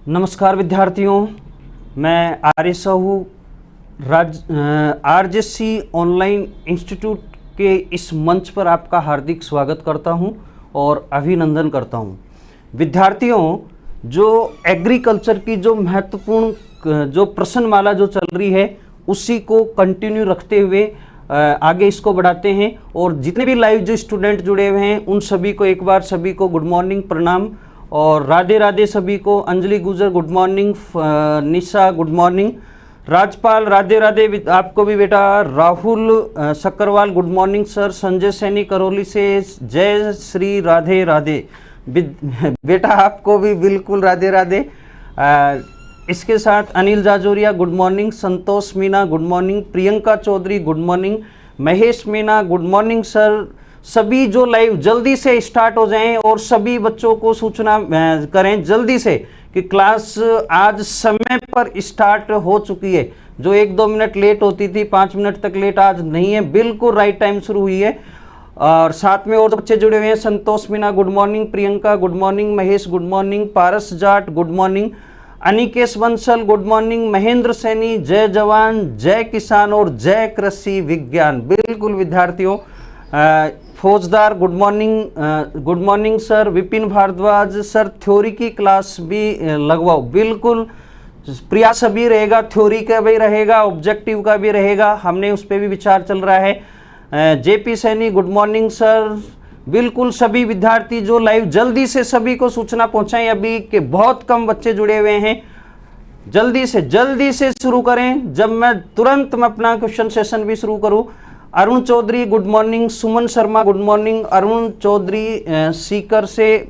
नमस्कार विद्यार्थियों, मैं आर्य साहू आरजेसी ऑनलाइन इंस्टीट्यूट के इस मंच पर आपका हार्दिक स्वागत करता हूं और अभिनंदन करता हूं। विद्यार्थियों, जो एग्रीकल्चर की जो महत्वपूर्ण जो प्रश्नमाला जो चल रही है उसी को कंटिन्यू रखते हुए आगे इसको बढ़ाते हैं। और जितने भी लाइव जो स्टूडेंट जुड़े हुए हैं उन सभी को एक बार सभी को गुड मॉर्निंग, प्रणाम और राधे राधे सभी को। Anjali Gurjar good morning, Nisha good morning, Rajpal Radhe Radhe आपको भी बेटा, Rahul Sakkarwal good morning sir, Sanjay Saini Karauli से जय श्री राधे राधे बेटा आपको भी बिल्कुल राधे राधे। इसके साथ Anil Jajoria good morning, Santosh Meena good morning, Priyanka Chaudhary good morning, Mahesh Meena good morning sir. सभी जो लाइव जल्दी से स्टार्ट हो जाएं और सभी बच्चों को सूचना करें जल्दी से कि क्लास आज समय पर स्टार्ट हो चुकी है। जो 1-2 मिनट लेट होती थी, 5 मिनट तक लेट आज नहीं है, बिल्कुल राइट टाइम शुरू हुई है। और साथ में और बच्चे जुड़े हुए हैं, Santosh Meena good morning, Priyanka good morning, Mahesh good morning, Paras Jat good morning, Anikesh Bansal good morning, Mahendra Saini जय जवान जय किसान और जय कृषि विज्ञान। बिल्कुल विद्यार्थियों, Faujdar good morning sir, Vipin Bhardwaj sir theory की क्लास भी लगवाओ। बिल्कुल प्रयास भी रहेगा, थ्योरी का भी रहेगा, ऑब्जेक्टिव का भी रहेगा, हमने उस पर भी विचार चल रहा है। JP Saini good morning sir. बिल्कुल सभी विद्यार्थी जो लाइव जल्दी से सभी को सूचना पहुंचाएं, अभी के बहुत कम बच्चे जुड़े हुए हैं, जल्दी से शुरू करें। जब मैं तुरंत अपना क्वेश्चन सेशन भी शुरू करूं। Arun Chaudhary good morning, Suman Sharma good morning, Arun Chaudhary Sikar से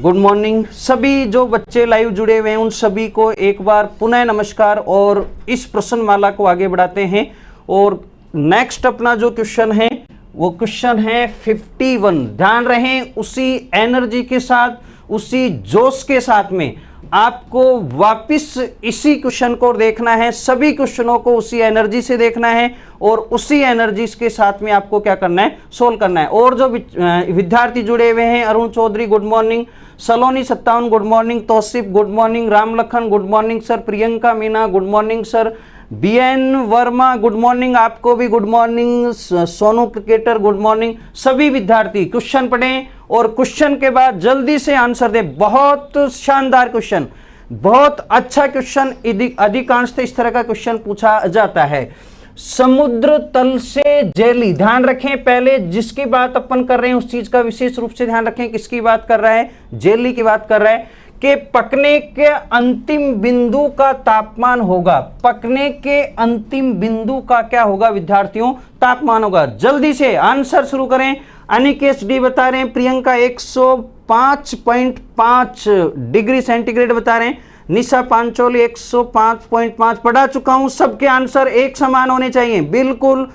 गुड मॉर्निंग। सभी जो बच्चे लाइव जुड़े हुए हैं उन सभी को एक बार पुनः नमस्कार और इस प्रश्नमाला को आगे बढ़ाते हैं। और नेक्स्ट अपना जो क्वेश्चन है वो क्वेश्चन है 51। ध्यान रहें, उसी एनर्जी के साथ, उसी जोश के साथ में आपको वापस इसी क्वेश्चन को देखना है, सभी क्वेश्चनों को उसी एनर्जी से देखना है और उसी एनर्जी के साथ में आपको क्या करना है, सोल्व करना है। और जो विद्यार्थी जुड़े हुए हैं, Arun Chaudhary good morning, Saloni 57 good morning, Tausif good morning, Ram Lakhan good morning sir, Priyanka Meena good morning sir, BN Verma good morning, आपको भी good morning, Sonu cricketer good morning. सभी विद्यार्थी क्वेश्चन पढ़ें और क्वेश्चन के बाद जल्दी से आंसर दें। बहुत शानदार क्वेश्चन, बहुत अच्छा क्वेश्चन, अधिकांशतः इस तरह का क्वेश्चन पूछा जाता है। समुद्र तल से जेली, ध्यान रखें, पहले जिसकी बात अपन कर रहे हैं उस चीज का विशेष रूप से ध्यान रखें। किसकी बात कर रहा है? जेली की बात कर रहा है कि पकने के अंतिम बिंदु का तापमान होगा। पकने के अंतिम बिंदु का क्या होगा विद्यार्थियों? तापमान होगा। जल्दी से आंसर शुरू करें। अनिकेश डी बता रहे हैं, प्रियंका 105.5 डिग्री सेंटीग्रेड बता रहे हैं, निशा पांचोली 105.5 पढ़ा चुका हूं। सबके आंसर एक समान होने चाहिए, बिल्कुल।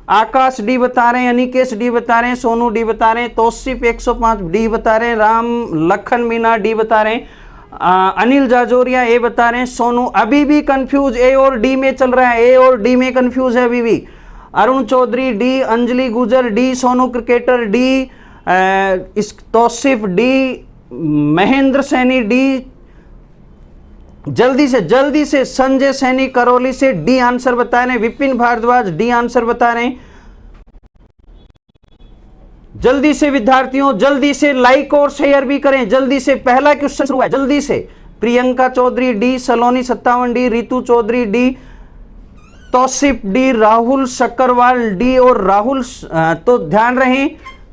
आकाश डी बता रहे हैं, अनिकेश डी बता रहे हैं, सोनू डी बता रहे हैं, तौसीफ 105 डी बता रहे हैं, राम लखन मीना डी बता रहे हैं, अनिल जाजोरिया ए बता रहे हैं, सोनू अभी भी कंफ्यूज ए और डी में चल रहा है, ए और डी में कंफ्यूज है अभी भी। Arun Chaudhary D, Anjali Gujar D, Sonu cricketer D, Tausif D, Mahendra Saini D. जल्दी से संजय सैनी करौली से डी आंसर बता रहे हैं, विपिन भारद्वाज डी आंसर बता रहे हैं। जल्दी से विद्यार्थियों, जल्दी से लाइक और शेयर भी करें, जल्दी से। पहला क्वेश्चन शुरू है, जल्दी से। Priyanka Chaudhary D, Saloni 57 D, Ritu Chaudhary D, Tausif D, Rahul Sakkarwal D और राहुल। तो ध्यान रहे,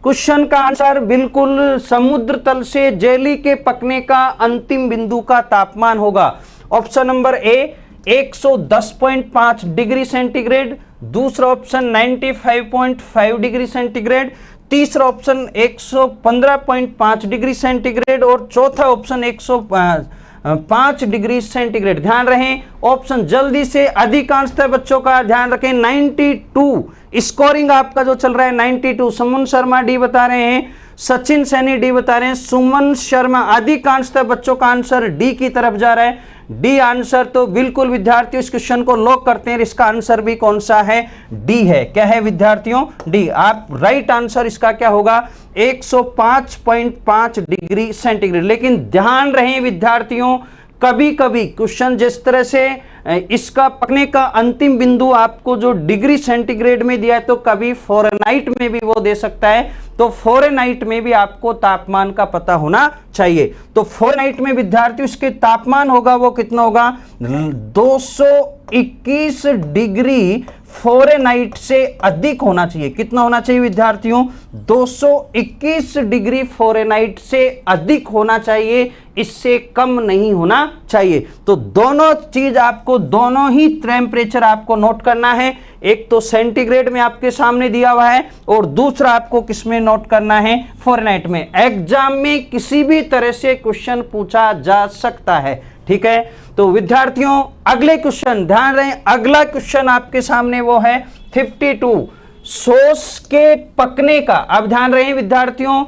क्वेश्चन का आंसर बिल्कुल समुद्र तल से जेली के पकने का अंतिम बिंदु का तापमान होगा। ऑप्शन नंबर ए 110.5 डिग्री सेंटीग्रेड, दूसरा ऑप्शन 95.5 डिग्री सेंटीग्रेड, तीसरा ऑप्शन 115.5 डिग्री सेंटीग्रेड और चौथा ऑप्शन 105 डिग्री सेंटीग्रेड। ध्यान रहे ऑप्शन जल्दी से, अधिकांशतः बच्चों का ध्यान रखें 92 स्कोरिंग आपका जो चल रहा है 92। सुमन शर्मा डी बता रहे हैं, सचिन सैनी डी बता रहे हैं, सुमन शर्मा, अधिकांशतः बच्चों का आंसर डी की तरफ जा रहा है। डी आंसर, तो बिल्कुल विद्यार्थियों इस क्वेश्चन को लॉक करते हैं। इसका आंसर भी कौन सा है? डी है। क्या है विद्यार्थियों? डी। आप राइट आंसर इसका क्या होगा? 105.5 डिग्री सेंटीग्रेड। लेकिन ध्यान रहे विद्यार्थियों, कभी कभी क्वेश्चन जिस तरह से इसका पकने का अंतिम बिंदु आपको जो डिग्री सेंटीग्रेड में दिया है, तो कभी फ़ारेनहाइट में भी वो दे सकता है। तो फ़ारेनहाइट में भी आपको तापमान का पता होना चाहिए। तो फ़ारेनहाइट में विद्यार्थियों इसके तापमान होगा वो कितना होगा? 221 डिग्री फ़ारेनहाइट से अधिक होना चाहिए। कितना होना चाहिए विद्यार्थियों? 221 डिग्री फ़ारेनहाइट से अधिक होना चाहिए, इससे कम नहीं होना चाहिए। तो दोनों चीज आपको, दोनों ही टेम्परेचर आपको नोट करना है। एक तो सेंटीग्रेड में आपके सामने दिया हुआ है और दूसरा आपको किसमें नोट करना है? फ़ारेनहाइट में। एग्जाम में किसी भी तरह से क्वेश्चन पूछा जा सकता है, ठीक है। तो विद्यार्थियों अगले क्वेश्चन ध्यान रहे, अगला क्वेश्चन आपके सामने वो है 52 सॉस के पकने का। अब ध्यान रहे विद्यार्थियों,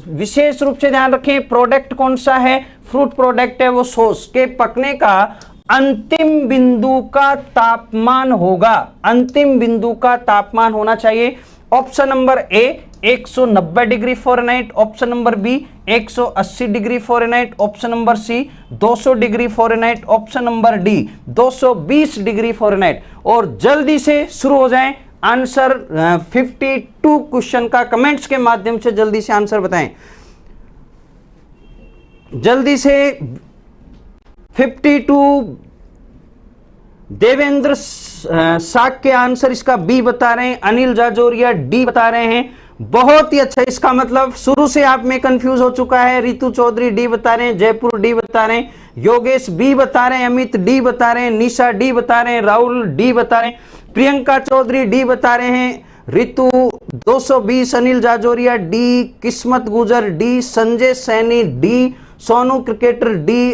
विशेष रूप से ध्यान रखें, प्रोडक्ट कौन सा है? फ्रूट प्रोडक्ट है। वो सॉस के पकने का अंतिम बिंदु का तापमान होगा, अंतिम बिंदु का तापमान होना चाहिए। Option number A 190 degree Fahrenheit, option number B 180 degree Fahrenheit, option number C 200 degree Fahrenheit, option number D 220 degree Fahrenheit. और जल्दी से शुरू हो जाएं आंसर 52 क्वेश्चन का कमेंट्स के माध्यम से जल्दी से आंसर बताएं। जल्दी से 52 देवेंद्र साक के आंसर इसका बी बता रहे हैं, अनिल जाजोरिया डी बता रहे हैं। बहुत ही अच्छा, इसका मतलब शुरू से आप में कंफ्यूज हो चुका है। रितु चौधरी डी बता रहे हैं, जयपुर डी बता रहे हैं, योगेश बी बता रहे हैं, अमित डी बता रहे हैं, निशा डी बता रहे हैं, राहुल डी बता रहे हैं, प्रियंका चौधरी डी बता रहे हैं, Ritu 220, Anil Jajoria D, Kismat Gurjar D, Sanjay Saini D, Sonu cricketer D,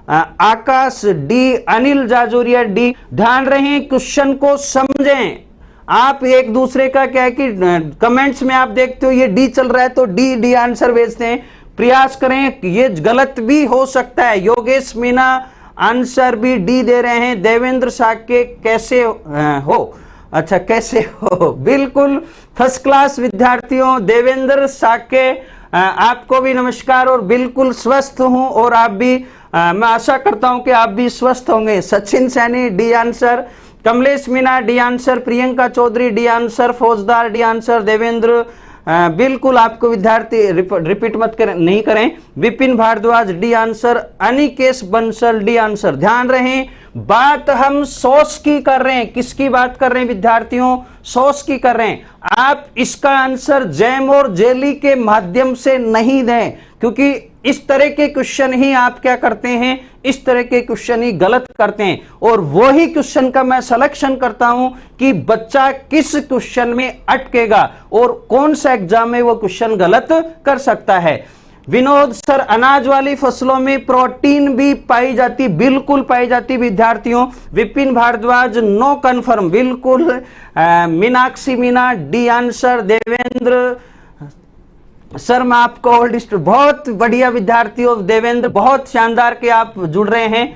Akash D, Anil Jajoria D. ध्यान रहे क्वेश्चन को समझें। आप एक दूसरे का क्या है कि कमेंट्स में आप देखते हो ये डी चल रहा है तो डी आंसर भेजते हैं। प्रयास करें, ये गलत भी हो सकता है। योगेश मीना आंसर भी डी दे रहे हैं। देवेंद्र साके कैसे हो? अच्छा, कैसे हो? बिल्कुल फर्स्ट क्लास विद्यार्थियों। देवेंद्र साके आपको भी नमस्कार और बिल्कुल स्वस्थ हूं और आप भी मैं आशा करता हूं कि आप भी स्वस्थ होंगे। Sachin Saini D answer, Kamlesh Meena D answer, Priyanka Chaudhary D answer, Faujdar D answer, Devendra बिल्कुल आपको विद्यार्थी रिपीट मत करें, नहीं करें। Vipin Bhardwaj D answer, Anikesh Bansal D answer. ध्यान रहे बात हम सॉस की कर रहे हैं। किसकी बात कर रहे हैं विद्यार्थियों? सॉस की कर रहे हैं। आप इसका आंसर जैम और जेली के माध्यम से नहीं दें, क्योंकि इस तरह के क्वेश्चन ही आप क्या करते हैं, इस तरह के क्वेश्चन ही गलत करते हैं। और वही क्वेश्चन का मैं सिलेक्शन करता हूं कि बच्चा किस क्वेश्चन में अटकेगा और कौन सा एग्जाम में वो क्वेश्चन गलत कर सकता है। विनोद सर, अनाज वाली फसलों में प्रोटीन भी पाई जाती? बिल्कुल पाई जाती विद्यार्थियों। विपिन भारद्वाज नो कंफर्म, बिल्कुल। Meenakshi Meena D answer. Devendra sir मैं आपको ओल्ड, बहुत बढ़िया विद्यार्थियों। देवेंद्र बहुत शानदार के आप जुड़ रहे हैं,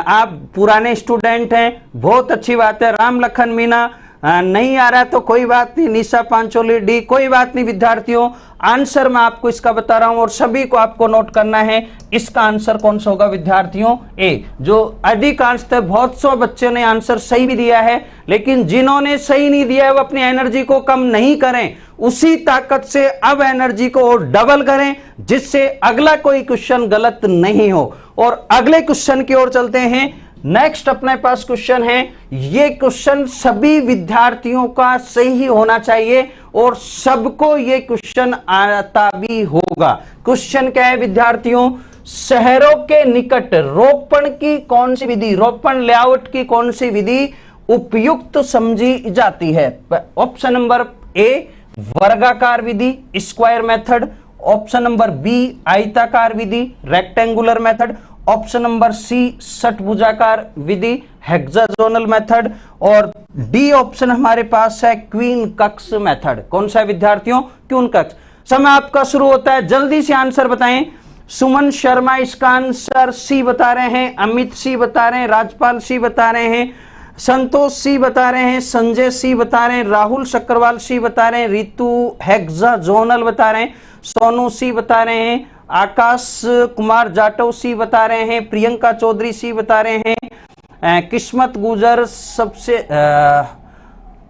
आप पुराने स्टूडेंट हैं, बहुत अच्छी बात है। राम लखन मीना नहीं आ रहा तो कोई बात नहीं। निशा पांचोली डी, कोई बात नहीं विद्यार्थियों। आंसर मैं आपको इसका बता रहा हूं और सभी को आपको नोट करना है। इसका आंसर कौन सा होगा विद्यार्थियों? ए। जो अधिकांशतः बहुत सौ बच्चों ने आंसर सही भी दिया है, लेकिन जिन्होंने सही नहीं दिया है वो अपनी एनर्जी को कम नहीं करें, उसी ताकत से अब एनर्जी को और डबल करें, जिससे अगला कोई क्वेश्चन गलत नहीं हो। और अगले क्वेश्चन की ओर चलते हैं। नेक्स्ट अपने पास क्वेश्चन है, ये क्वेश्चन सभी विद्यार्थियों का सही होना चाहिए और सबको ये क्वेश्चन आता भी होगा। क्वेश्चन क्या है विद्यार्थियों? शहरों के निकट रोपण की कौन सी विधि, रोपण लेआउट की कौन सी विधि उपयुक्त समझी जाती है? ऑप्शन नंबर ए वर्गाकार विधि square method, option number B आयताकार विधि rectangular method, option number C षटभुजाकार विधि हेक्सागोनल मेथड, और डी ऑप्शन हमारे पास है क्वीन कक्स मेथड। कौन सा है विद्यार्थियों? क्वीन कक्स। समय आपका शुरू होता है, जल्दी से आंसर बताएं। सुमन शर्मा इसका आंसर सी बता रहे हैं, अमित सी बता रहे हैं, राजपाल सी बता रहे हैं, संतोष सी बता रहे हैं, संजय सी बता रहे हैं, राहुल शक्करवाल सी बता रहे हैं, रितु हेक्सागोनल बता रहे हैं, सोनू सी बता रहे हैं, आकाश कुमार जाटव सी बता रहे हैं, प्रियंका चौधरी सी बता रहे हैं, किस्मत गुजर सबसे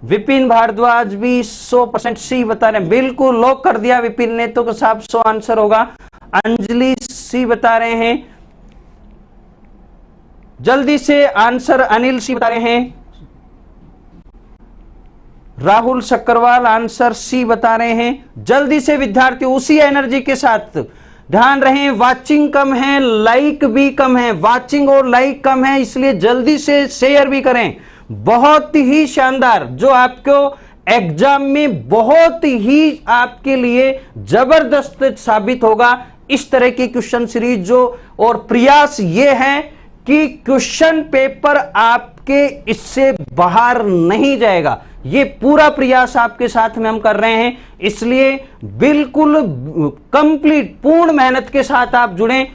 विपिन भारद्वाज भी 100% सी बता रहे हैं। बिल्कुल लॉक कर दिया विपिन ने, तो साहब 100 आंसर होगा। अंजलि सी बता रहे हैं, जल्दी से आंसर अनिल सी बता रहे हैं, राहुल शक्करवाल आंसर सी बता रहे हैं। जल्दी से विद्यार्थी उसी एनर्जी के साथ ध्यान रहे, वाचिंग कम है, लाइक भी कम है, वाचिंग और लाइक कम है, इसलिए जल्दी से शेयर भी करें। बहुत ही शानदार, जो आपको एग्जाम में बहुत ही आपके लिए जबरदस्त साबित होगा इस तरह की क्वेश्चन सीरीज जो, और प्रयास ये है कि क्वेश्चन पेपर आपके इससे बाहर नहीं जाएगा। ये पूरा प्रयास आपके साथ में हम कर रहे हैं, इसलिए बिल्कुल कंप्लीट पूर्ण मेहनत के साथ आप जुड़ें।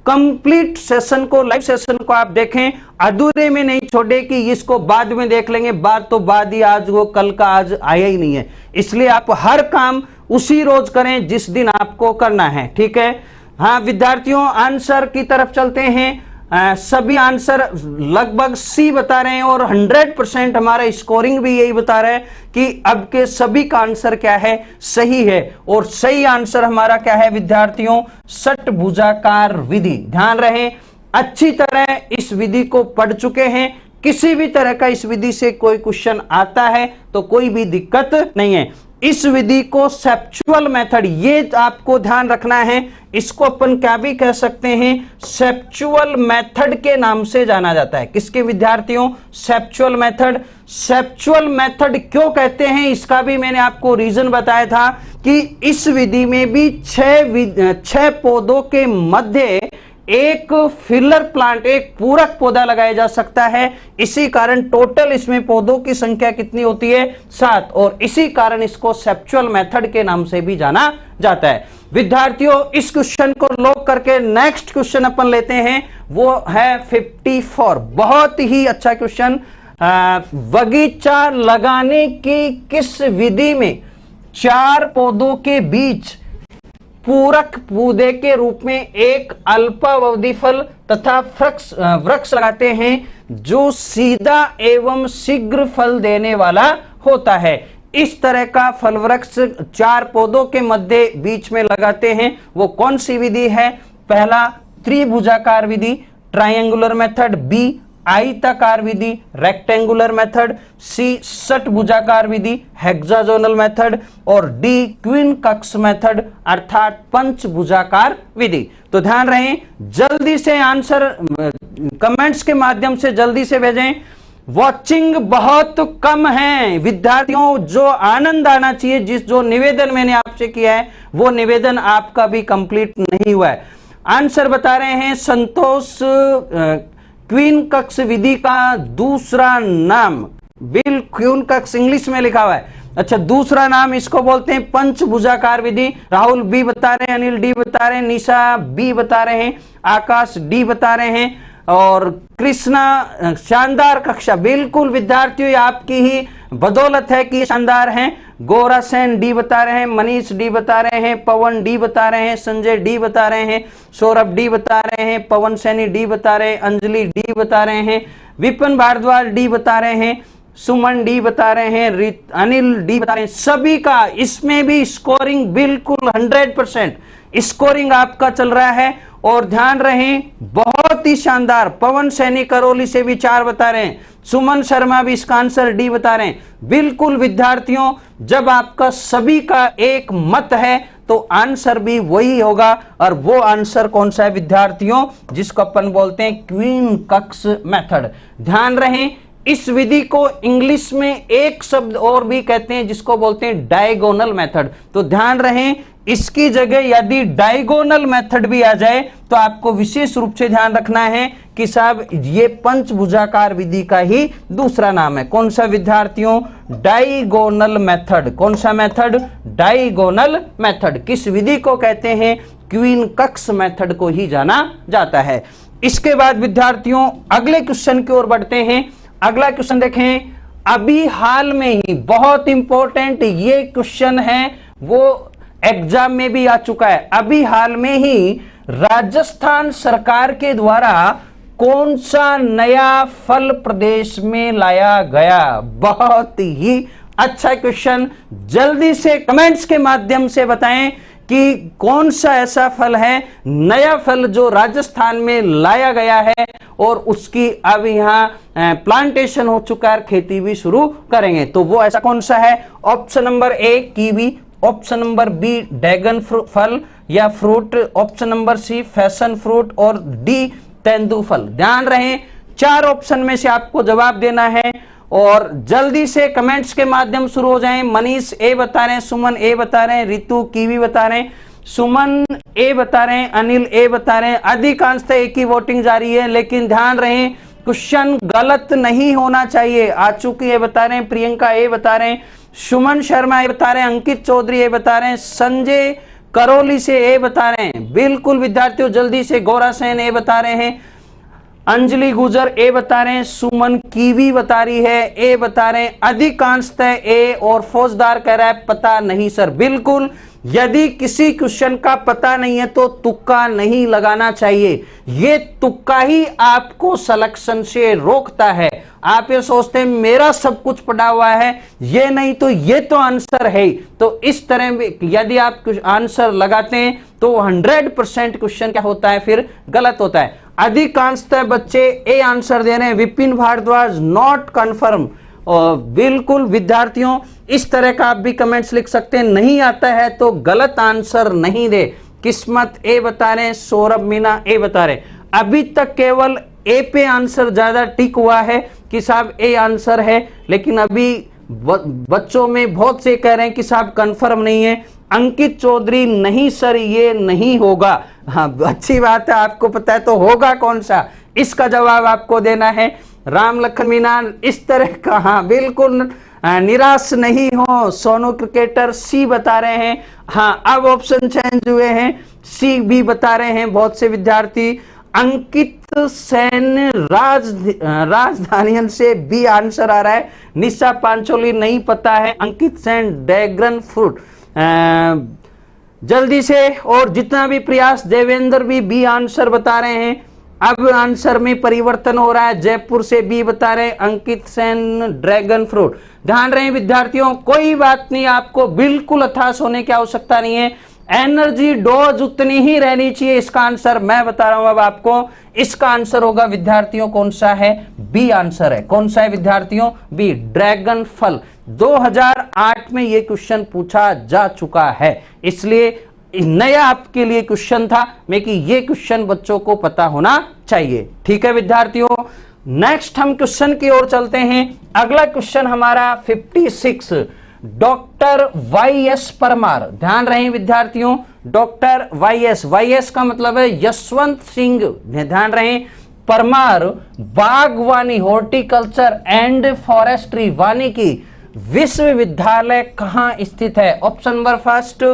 कंप्लीट सेशन को, लाइव सेशन को आप देखें, अधूरे में नहीं छोड़े कि इसको बाद में देख लेंगे, बाद तो बाद ही, आज वो कल का आज आया ही नहीं है। इसलिए आप हर काम उसी रोज करें जिस दिन आपको करना है, ठीक है। हाँ विद्यार्थियों, आंसर की तरफ चलते हैं। सभी आंसर लगभग सी बता रहे हैं और 100% हमारा स्कोरिंग भी यही बता रहा है कि अब के सभी का आंसर क्या है? सही है। और सही आंसर हमारा क्या है विद्यार्थियों? षटभुजाकार विधि। ध्यान रहे, अच्छी तरह इस विधि को पढ़ चुके हैं, किसी भी तरह का इस विधि से कोई क्वेश्चन आता है तो कोई भी दिक्कत नहीं है। इस विधि को सेप्चुअल मेथड, ये आपको ध्यान रखना है, इसको अपन क्या भी कह सकते हैं, सेप्चुअल मेथड के नाम से जाना जाता है। किसके विद्यार्थियों? सेप्चुअल मेथड। सेप्चुअल मेथड क्यों कहते हैं इसका भी मैंने आपको रीजन बताया था कि इस विधि में भी 6 पौधों के मध्य एक फिलर प्लांट, एक पूरक पौधा लगाया जा सकता है। इसी कारण टोटल इसमें पौधों की संख्या कितनी होती है? 7, और इसी कारण इसको सेप्चुअल मेथड के नाम से भी जाना जाता है। विद्यार्थियों, इस क्वेश्चन को लॉक करके नेक्स्ट क्वेश्चन अपन लेते हैं, वो है 54। बहुत ही अच्छा क्वेश्चन। बगीचा लगाने की किस विधि में 4 पौधों के बीच पूरक पौधे के रूप में एक अल्पावधि फल तथा वृक्ष लगाते हैं जो सीधा एवं शीघ्र फल देने वाला होता है? इस तरह का फल वृक्ष 4 पौधों के मध्य बीच में लगाते हैं, वो कौन सी विधि है? पहला त्रिभुजाकार विधि ट्रायंगुलर मेथड, बी आयताकार विधि रेक्टेंगुलर मेथड, सी षटभुजाकार विधि हेक्सागोनल मेथड, और डी क्वीन कक्स मेथड अर्थात पंचभुजाकार विधि। तो ध्यान रहे, जल्दी से आंसर कमेंट्स के माध्यम से जल्दी से भेजें। वॉचिंग बहुत कम है विद्यार्थियों, जो आनंद आना चाहिए, जो निवेदन मैंने आपसे किया है वो निवेदन आपका भी कंप्लीट नहीं हुआ है। आंसर बता रहे हैं संतोष, क्वीन कक्स विधि का दूसरा नाम, बिल क्वीन कक्स इंग्लिश में लिखा हुआ है, अच्छा दूसरा नाम इसको बोलते हैं पंचभुजाकार विधि। राहुल बी बता रहे हैं, अनिल डी बता रहे हैं, निशा बी बता रहे हैं, आकाश डी बता रहे हैं, और कृष्णा शानदार कक्षा। बिल्कुल विद्यार्थियों, आपकी ही बदौलत है कि शानदार हैं। गौरा सेन डी बता रहे हैं, मनीष डी बता रहे हैं, पवन डी बता रहे हैं, संजय डी बता रहे हैं, सौरभ डी बता रहे हैं, पवन सैनी डी बता रहे हैं, अंजलि डी बता रहे हैं, विपिन भारद्वाज डी बता रहे हैं, सुमन डी बता रहे हैं, अनिल डी बता रहे हैं। सभी का इसमें भी स्कोरिंग बिल्कुल 100% स्कोरिंग आपका चल रहा है। और ध्यान रहे, बहुत ही शानदार, पवन सैनी करौली से भी 4 बता रहे हैं, सुमन शर्मा भी इसका आंसर डी बता रहे हैं। बिल्कुल विद्यार्थियों, जब आपका सभी का एक मत है तो आंसर भी वही होगा, और वो आंसर कौन सा है विद्यार्थियों? जिसको अपन बोलते हैं क्वीन कक्स मेथड। ध्यान रहे, इस विधि को इंग्लिश में एक शब्द और भी कहते हैं जिसको बोलते हैं डायगोनल मेथड। तो ध्यान रहे, इसकी जगह यदि डायगोनल मेथड भी आ जाए तो आपको विशेष रूप से ध्यान रखना है कि साहब ये पंचभुजाकार विधि का ही दूसरा नाम है। कौन सा विद्यार्थियों? Diagonal method. कौन सा मेथड? Diagonal method. किस विधि को कहते हैं? क्वीन कक्स मेथड को ही जाना जाता है। इसके बाद विद्यार्थियों अगले क्वेश्चन की ओर बढ़ते हैं। अगला क्वेश्चन देखें, अभी हाल में ही बहुत इंपॉर्टेंट ये क्वेश्चन है, वो एग्जाम में भी आ चुका है। अभी हाल में ही राजस्थान सरकार के द्वारा कौन सा नया फल प्रदेश में लाया गया? बहुत ही अच्छा क्वेश्चन। जल्दी से कमेंट्स के माध्यम से बताएं कि कौन सा ऐसा फल है, नया फल जो राजस्थान में लाया गया है और उसकी अब यहाँ प्लांटेशन हो चुका है, खेती भी शुरू करेंगे। तो वो ऐसा कौन सा है? Option number A kiwi, option number B dragon फल या fruit, option number C passion fruit और डी तेंदु फल। ध्यान रहे, 4 ऑप्शन में से आपको जवाब देना है और जल्दी से कमेंट्स के माध्यम शुरू हो जाएं। मनीष ए बता रहे हैं, सुमन ए बता रहे हैं, रितु कीवी बता रहे हैं, सुमन ए बता रहे हैं, अनिल ए बता रहे हैं। अधिकांशतः एक ही वोटिंग जारी है, लेकिन ध्यान रहे क्वेश्चन गलत नहीं होना चाहिए। आ चुकी है बता रहे हैं, प्रियंका ए बता रहे हैं, सुमन शर्मा ए बता रहे हैं, अंकित चौधरी ए बता रहे हैं, संजय करौली से ए बता रहे हैं। बिल्कुल विद्यार्थियों जल्दी से, गौरा सेन ए बता रहे हैं, अंजलि गुजर ए बता रहे हैं, सुमन कीवी बता रही है, ए बता रहे हैं। अधिकांशतः ए और फौजदार कह रहा है पता नहीं सर। बिल्कुल, यदि किसी क्वेश्चन का पता नहीं है तो तुक्का नहीं लगाना चाहिए। ये तुक्का ही आपको सिलेक्शन से रोकता है। आप ये सोचते हैं मेरा सब कुछ पढ़ा हुआ है, ये नहीं तो ये तो आंसर है। तो इस तरह यदि आप आंसर लगाते हैं तो 100% क्वेश्चन क्या होता है? फिर गलत होता है। अधिकांशतः बच्चे ए आंसर दे रहे हैं। Vipin Bhardwaj not confirm. और बिल्कुल विद्यार्थियों इस तरह का आप भी कमेंट्स लिख सकते हैं, नहीं आता है तो गलत आंसर नहीं दे। किस्मत ए बता रहे हैं, सौरभ मीना ए बता रहे हैं। अभी तक केवल ए पे आंसर ज्यादा टिक हुआ है कि साहब ए आंसर है, लेकिन अभी बच्चों में बहुत से कह रहे हैं कि साहब कंफर्म नहीं है। अंकित चौधरी नहीं सर ये नहीं होगा। हाँ अच्छी बात है, आपको पता है तो होगा कौन सा, इसका जवाब आपको देना है। राम लखन मीना इस तरह का, हाँ बिल्कुल निराश नहीं हो। सोनू क्रिकेटर सी बता रहे हैं। हाँ अब ऑप्शन चेंज हुए हैं, सी भी बता रहे हैं बहुत से विद्यार्थी। अंकित सेन राजधानियन से बी आंसर आ रहा है। निशा पांचोली नहीं पता है। अंकित सेन ड्रैगन फ्रूट। जल्दी से और जितना भी प्रयास, देवेंद्र भी बी आंसर बता रहे हैं। अब आंसर में परिवर्तन हो रहा है, जयपुर से बी बता रहे हैं, अंकित सेन ड्रैगन फ्रूट। ध्यान रहे विद्यार्थियों, कोई बात नहीं, आपको बिल्कुल हताश होने की आवश्यकता नहीं है। एनर्जी डोज उतनी ही रहनी चाहिए। इसका आंसर मैं बता रहा हूं अब आपको, इसका आंसर होगा विद्यार्थियों कौन सा है? बी आंसर है। कौन सा है विद्यार्थियों? बी ड्रैगन फल। 2008 में यह क्वेश्चन पूछा जा चुका है, इसलिए नया आपके लिए क्वेश्चन था, मैं कि ये क्वेश्चन बच्चों को पता होना चाहिए। ठीक है विद्यार्थियों, नेक्स्ट हम क्वेश्चन की ओर चलते हैं। अगला क्वेश्चन हमारा 56, डॉक्टर वाई एस परमार। ध्यान रहे विद्यार्थियों, डॉक्टर वाई एस का मतलब है यशवंत सिंह। ध्यान रहे, परमार बागवानी, हॉर्टिकल्चर एंड फॉरेस्ट्री, वानिकी विश्वविद्यालय कहां स्थित है? Option number first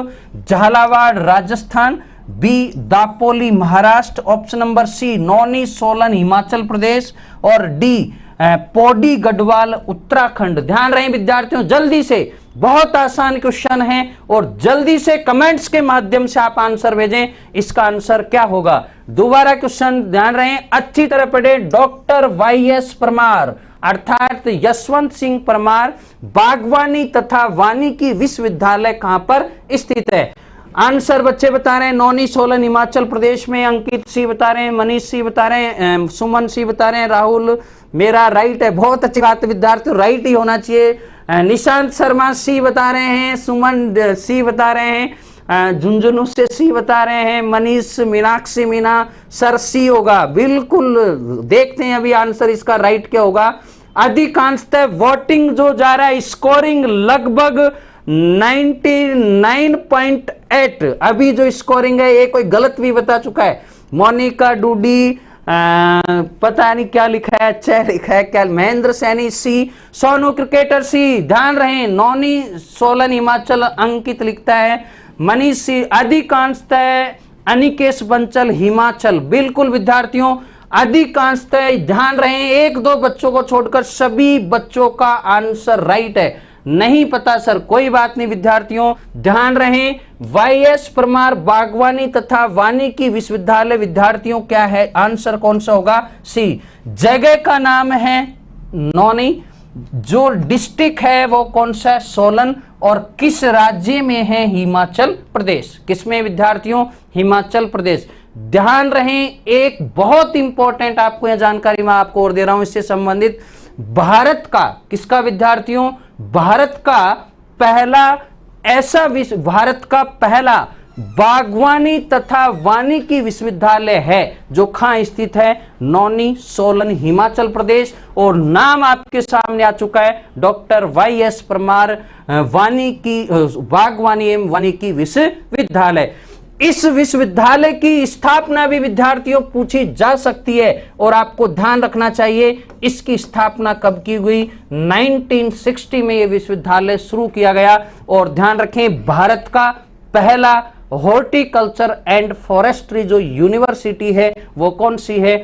Jhalawar Rajasthan, B Dapoli Maharashtra, option number C Nauni Solan Himachal प्रदेश और डी पौड़ी गढ़वाल उत्तराखंड। ध्यान रहे विद्यार्थियों, जल्दी से, बहुत आसान क्वेश्चन है और जल्दी से कमेंट्स के माध्यम से आप आंसर भेजें, इसका आंसर क्या होगा। दोबारा क्वेश्चन ध्यान रहे, अच्छी तरह पढ़े। डॉक्टर वाई एस परमार अर्थात यशवंत सिंह परमार बागवानी तथा वानिकी विश्वविद्यालय कहां पर स्थित है? आंसर बच्चे बता रहे हैं नौनी सोलन हिमाचल प्रदेश में। अंकित सी बता रहे हैं, मनीष सी बता रहे हैं, सुमन सी बता रहे हैं, राहुल मेरा राइट है। बहुत अच्छी बात है विद्यार्थियों, राइट ही होना चाहिए। निशांत शर्मा सी बता रहे हैं, सुमन सी बता रहे हैं, झुंझुनू से सी बता रहे हैं, मनीष मीनाक्षी मीना सर सी होगा। बिल्कुल देखते हैं अभी आंसर इसका राइट क्या होगा। अधिकांशतः वोटिंग जो जा रहा है, स्कोरिंग लगभग 99.8। अभी जो स्कोरिंग है ये कोई गलत भी बता चुका है। मोनिका डूडी पता नहीं क्या लिखा है, अच्छा लिखा है क्या। महेंद्र सैनी सी, सोनू क्रिकेटर सी, ध्यान रहे। नौनी सोलन हिमाचल अंकित लिखता है। मनीष सी, अधिकांशतः अनिकेश बंसल हिमाचल। बिल्कुल विद्यार्थियों, अधिकांशतः ध्यान रहे, एक दो बच्चों को छोड़कर सभी बच्चों का आंसर राइट है। नहीं पता सर, कोई बात नहीं विद्यार्थियों, ध्यान रहे। वाईएस परमार बागवानी तथा वानिकी विश्वविद्यालय विद्यार्थियों क्या है आंसर, कौन सा होगा? सी। जगह का नाम है नौनी, जो डिस्ट्रिक्ट है वो कौन सा है? सोलन। और किस राज्य में है? हिमाचल प्रदेश। किसमें विद्यार्थियों? हिमाचल प्रदेश। ध्यान रहे, एक बहुत इंपॉर्टेंट आपको यह जानकारी मैं आपको और दे रहा हूं इससे संबंधित। भारत का, किसका विद्यार्थियों? भारत का पहला ऐसा भारत का पहला बागवानी तथा वानिकी विश्वविद्यालय है जो कहां स्थित है? नौनी, सोलन, हिमाचल प्रदेश। और नाम आपके सामने आ चुका है, डॉक्टर वाईएस परमार वानिकी बागवानी एवं वानिकी विश्वविद्यालय। इस विश्वविद्यालय की स्थापना भी विद्यार्थियों पूछी जा सकती है और आपको ध्यान रखना चाहिए इसकी स्थापना कब की हुई? 1960 में यह विश्वविद्यालय शुरू किया गया। और ध्यान रखें, भारत का पहला हॉर्टिकल्चर एंड फॉरेस्ट्री जो यूनिवर्सिटी है वो कौन सी है?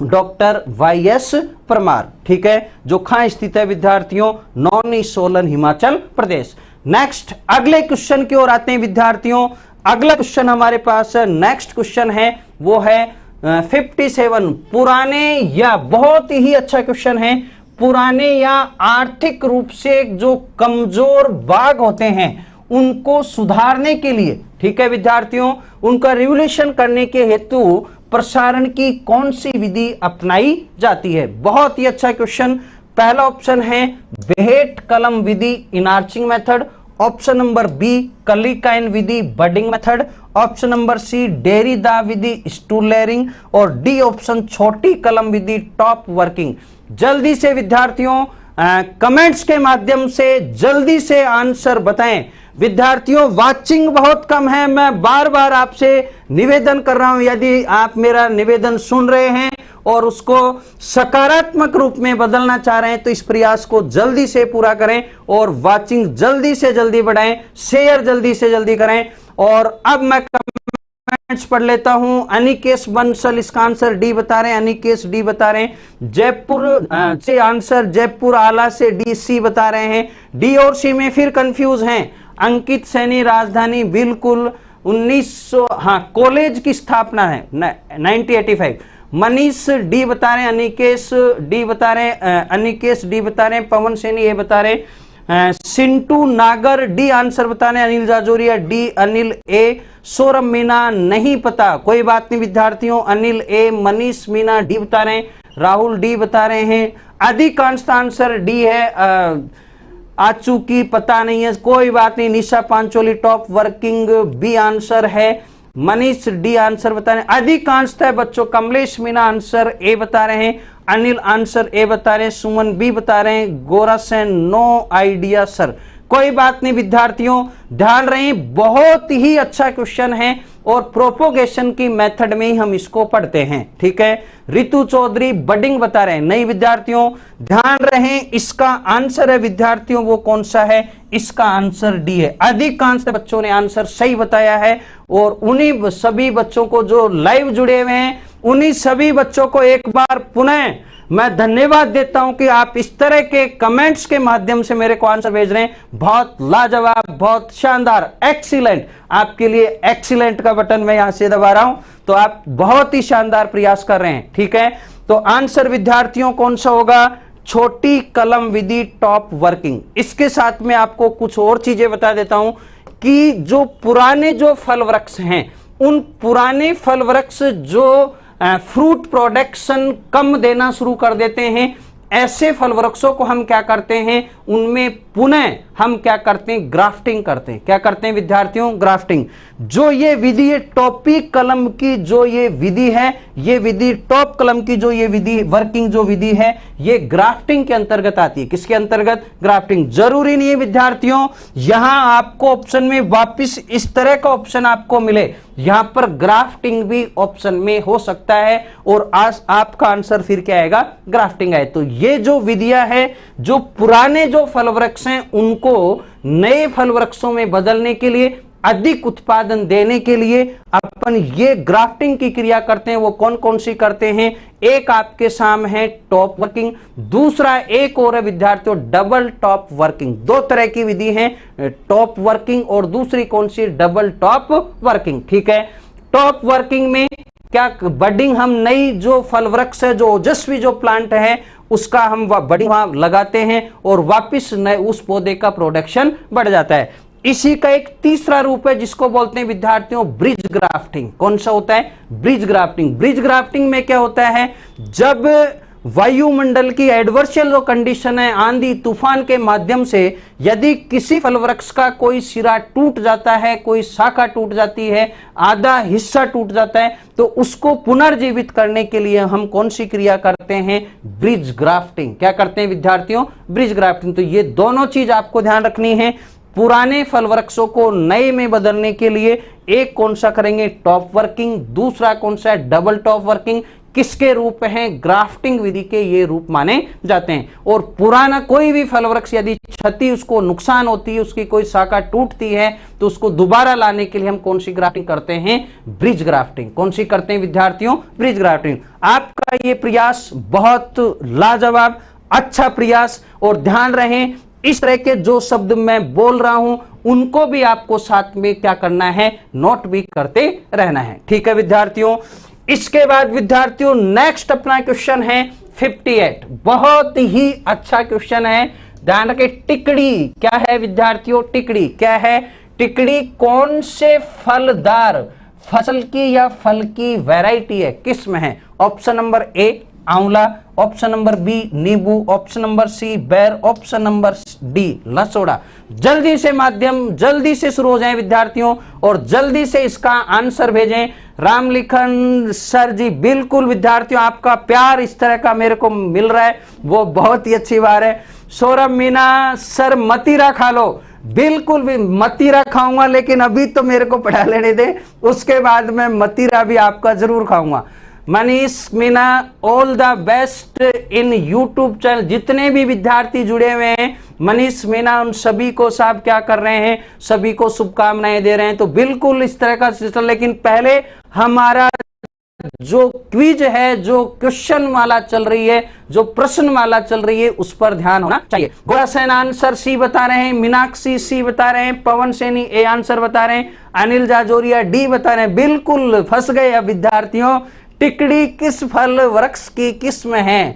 Doctor YS Parmar. ठीक है, जो कहां स्थित है विद्यार्थियों? नौनी, सोलन, हिमाचल प्रदेश। नेक्स्ट अगले क्वेश्चन की ओर आते हैं विद्यार्थियों। अगला क्वेश्चन हमारे पास नेक्स्ट क्वेश्चन है वो है 57। पुराने या, बहुत ही अच्छा क्वेश्चन है, पुराने या आर्थिक रूप से जो कमजोर बाग होते हैं उनको सुधारने के लिए, ठीक है विद्यार्थियों, उनका रिवोल्यूशन करने के हेतु प्रसारण की कौन सी विधि अपनाई जाती है? बहुत ही अच्छा क्वेश्चन। पहला ऑप्शन है बेहेट कलम विधि, inarching method. Option number B कलिकाइन विधि, budding method. Option number C डेरिदा विधि, स्टूल लेयरिंग। और डी ऑप्शन छोटी कलम विधि, टॉप वर्किंग। जल्दी से विद्यार्थियों कमेंट्स के माध्यम से जल्दी से आंसर बताएं। विद्यार्थियों वाचिंग बहुत कम है, मैं बार बार आपसे निवेदन कर रहा हूं, यदि आप मेरा निवेदन सुन रहे हैं और उसको सकारात्मक रूप में बदलना चाह रहे हैं तो इस प्रयास को जल्दी से पूरा करें और वाचिंग जल्दी से जल्दी बढ़ाएं, शेयर जल्दी से जल्दी करें। और अब मैं कमेंट्स पढ़ लेता हूं। अनिकेश बंसल इसका आंसर डी बता रहे हैं, अनिकेश डी बता रहे हैं। जयपुर से आंसर जयपुर आला से डी सी बता रहे हैं। डी और सी में फिर कंफ्यूज हैं। अंकित सैनी राजधानी, बिल्कुल 1900, हाँ कॉलेज की स्थापना है 1985। मनीष डी बता रहे हैं, अनिकेश डी बता रहे हैं, अनिकेश डी बता रहे हैं, पवन सैनी ये बता रहे हैं, सिंटू नागर डी आंसर बता रहे हैं, अनिल जाजोरिया डी, अनिल ए, सौरभ मीना नहीं पता, कोई बात नहीं विद्यार्थियों, अनिल ए, मनीष मीना डी बता रहे हैं, राहुल डी बता रहे हैं। अधिकांश आंसर डी है, आचू की पता नहीं है, कोई बात नहीं। Nisha Pancholi top working B answer है। मनीष डी आंसर बता रहे हैं। अधिकांशतः बच्चों कमलेश मीना आंसर ए बता रहे हैं, अनिल आंसर ए बता रहे हैं, सुमन बी बता रहे हैं, गोरा सेन नो आइडिया सर, कोई बात नहीं विद्यार्थियों, ध्यान रखें बहुत ही अच्छा क्वेश्चन है और प्रोपोगेशन की मेथड में ही हम इसको पढ़ते हैं। ठीक है, रितु चौधरी बडिंग बता रहे हैं, नहीं विद्यार्थियों ध्यान रहें, इसका आंसर है विद्यार्थियों वो कौन सा है? इसका आंसर डी है। अधिकांश बच्चों ने आंसर सही बताया है और उन्हीं सभी बच्चों को जो लाइव जुड़े हुए हैं उन्हीं सभी बच्चों को एक बार पुनः मैं धन्यवाद देता हूं कि आप इस तरह के कमेंट्स के माध्यम से मेरे को आंसर भेज रहे हैं। बहुत लाजवाब, बहुत शानदार, एक्सीलेंट, आपके लिए एक्सीलेंट का बटन मैं यहां से दबा रहा हूं, तो आप बहुत ही शानदार प्रयास कर रहे हैं। ठीक है, तो आंसर विद्यार्थियों कौन सा होगा? छोटी कलम विधि, टॉप वर्किंग। इसके साथ में आपको कुछ और चीजें बता देता हूं कि जो पुराने जो फल वृक्ष हैं उन पुराने फल वृक्ष जो फ्रूट प्रोडक्शन कम देना शुरू कर देते हैं, ऐसे फल वृक्षों को हम क्या करते हैं, उनमें पुनः हम क्या करते हैं, ग्राफ्टिंग करते हैं। क्या करते हैं विद्यार्थियों, ग्राफ्टिंग। जो ये विधि है टॉपिक कलम की, जो ये विधि है, ये विधि टॉप कलम की जो ये विधि वर्किंग जो विधि है, ये ग्राफ्टिंग के अंतर्गत आती है। किसके अंतर्गत, ग्राफ्टिंग। जरूरी नहीं है विद्यार्थियों यहां आपको ऑप्शन में वापस इस तरह का ऑप्शन आपको मिले, यहां पर ग्राफ्टिंग भी ऑप्शन में हो सकता है और आज आपका आंसर फिर क्या आएगा, ग्राफ्टिंग आए। तो ये जो विधियां है, जो पुराने जो फल वृक्ष हैं उनको नए फल वृक्षों में बदलने के लिए, अधिक उत्पादन देने के लिए अपन ये ग्राफ्टिंग की क्रिया करते हैं। वो कौन कौन सी करते हैं, एक आपके सामने है टॉप वर्किंग, दूसरा एक और है विद्यार्थियों डबल टॉप वर्किंग। दो तरह की विधि है, टॉप वर्किंग और दूसरी कौन सी, डबल टॉप वर्किंग। ठीक है, टॉप वर्किंग में क्या बडिंग, हम नई जो फल वृक्ष है, जो ओजस्वी जो प्लांट है उसका हम बडिंग वहां लगाते हैं और वापिस नए उस पौधे का प्रोडक्शन बढ़ जाता है। इसी का एक तीसरा रूप है जिसको बोलते हैं विद्यार्थियों ब्रिज ग्राफ्टिंग। कौन सा होता है, ब्रिज ग्राफ्टिंग। ब्रिज ग्राफ्टिंग में क्या होता है, जब वायुमंडल की एडवर्शियल जो कंडीशन है, आंधी तूफान के माध्यम से यदि किसी फल वृक्ष का कोई सिरा टूट जाता है, कोई शाखा टूट जाती है, आधा हिस्सा टूट जाता है, तो उसको पुनर्जीवित करने के लिए हम कौन सी क्रिया करते हैं, ब्रिज ग्राफ्टिंग। क्या करते हैं विद्यार्थियों, ब्रिज ग्राफ्टिंग। तो ये दोनों चीज आपको ध्यान रखनी है। पुराने फल वृक्षों को नए में बदलने के लिए एक कौन सा करेंगे, टॉप वर्किंग, दूसरा कौन सा है, डबल टॉप वर्किंग। किसके रूप हैं, ग्राफ्टिंग विधि के ये रूप माने जाते हैं। और पुराना कोई भी फल वृक्ष यदि क्षति, उसको नुकसान होती है, उसकी कोई शाखा टूटती है, तो उसको दोबारा लाने के लिए हम कौन सी ग्राफ्टिंग करते हैं, ब्रिज ग्राफ्टिंग। कौन सी करते हैं विद्यार्थियों, ब्रिज ग्राफ्टिंग। आपका ये प्रयास बहुत लाजवाब, अच्छा प्रयास। और ध्यान रहे इस तरह के जो शब्द मैं बोल रहा हूं उनको भी आपको साथ में क्या करना है, नोट भी करते रहना है। ठीक है विद्यार्थियों। इसके बाद विद्यार्थियों नेक्स्ट अपना क्वेश्चन है 58। बहुत ही अच्छा क्वेश्चन है, ध्यान रखें। टिकड़ी क्या है विद्यार्थियों, टिकड़ी क्या है, टिकड़ी कौन से फलदार फसल की या फल की वैरायटी है, किस्म है। ऑप्शन नंबर ए आंवला, ऑप्शन नंबर बी नींबू, ऑप्शन नंबर सी बेर, ऑप्शन नंबर डी लसोड़ा। जल्दी से माध्यम जल्दी से शुरू हो जाए विद्यार्थियों और जल्दी से इसका आंसर भेजें। रामलिखन सर जी, बिल्कुल विद्यार्थियों आपका प्यार इस तरह का मेरे को मिल रहा है, वो बहुत ही अच्छी बात है। सौरभ मीना सर मतीरा खा लो, बिल्कुल भी मतीरा खाऊंगा, लेकिन अभी तो मेरे को पढ़ा लेने दे, उसके बाद मैं मतीरा भी आपका जरूर खाऊंगा। Manish Meena, all the best in YouTube channel. जितने भी विद्यार्थी जुड़े हुए हैं मनीष मीना, उन सभी को साहब क्या कर रहे हैं, सभी को शुभकामनाएं दे रहे हैं। तो बिल्कुल इस तरह का सिस्टम, लेकिन पहले हमारा जो क्विज है, जो क्वेश्चन माला चल रही है, जो प्रश्न माला चल रही है, उस पर ध्यान होना चाहिए। गोरा सेन आंसर सी बता रहे हैं, मीनाक्षी सी बता रहे हैं, पवन सैनी ए आंसर बता रहे हैं, अनिल जाजोरिया डी बता रहे हैं। बिल्कुल फंस गए अब विद्यार्थियों। टिकड़ी किस फल वृक्ष की किस्म है,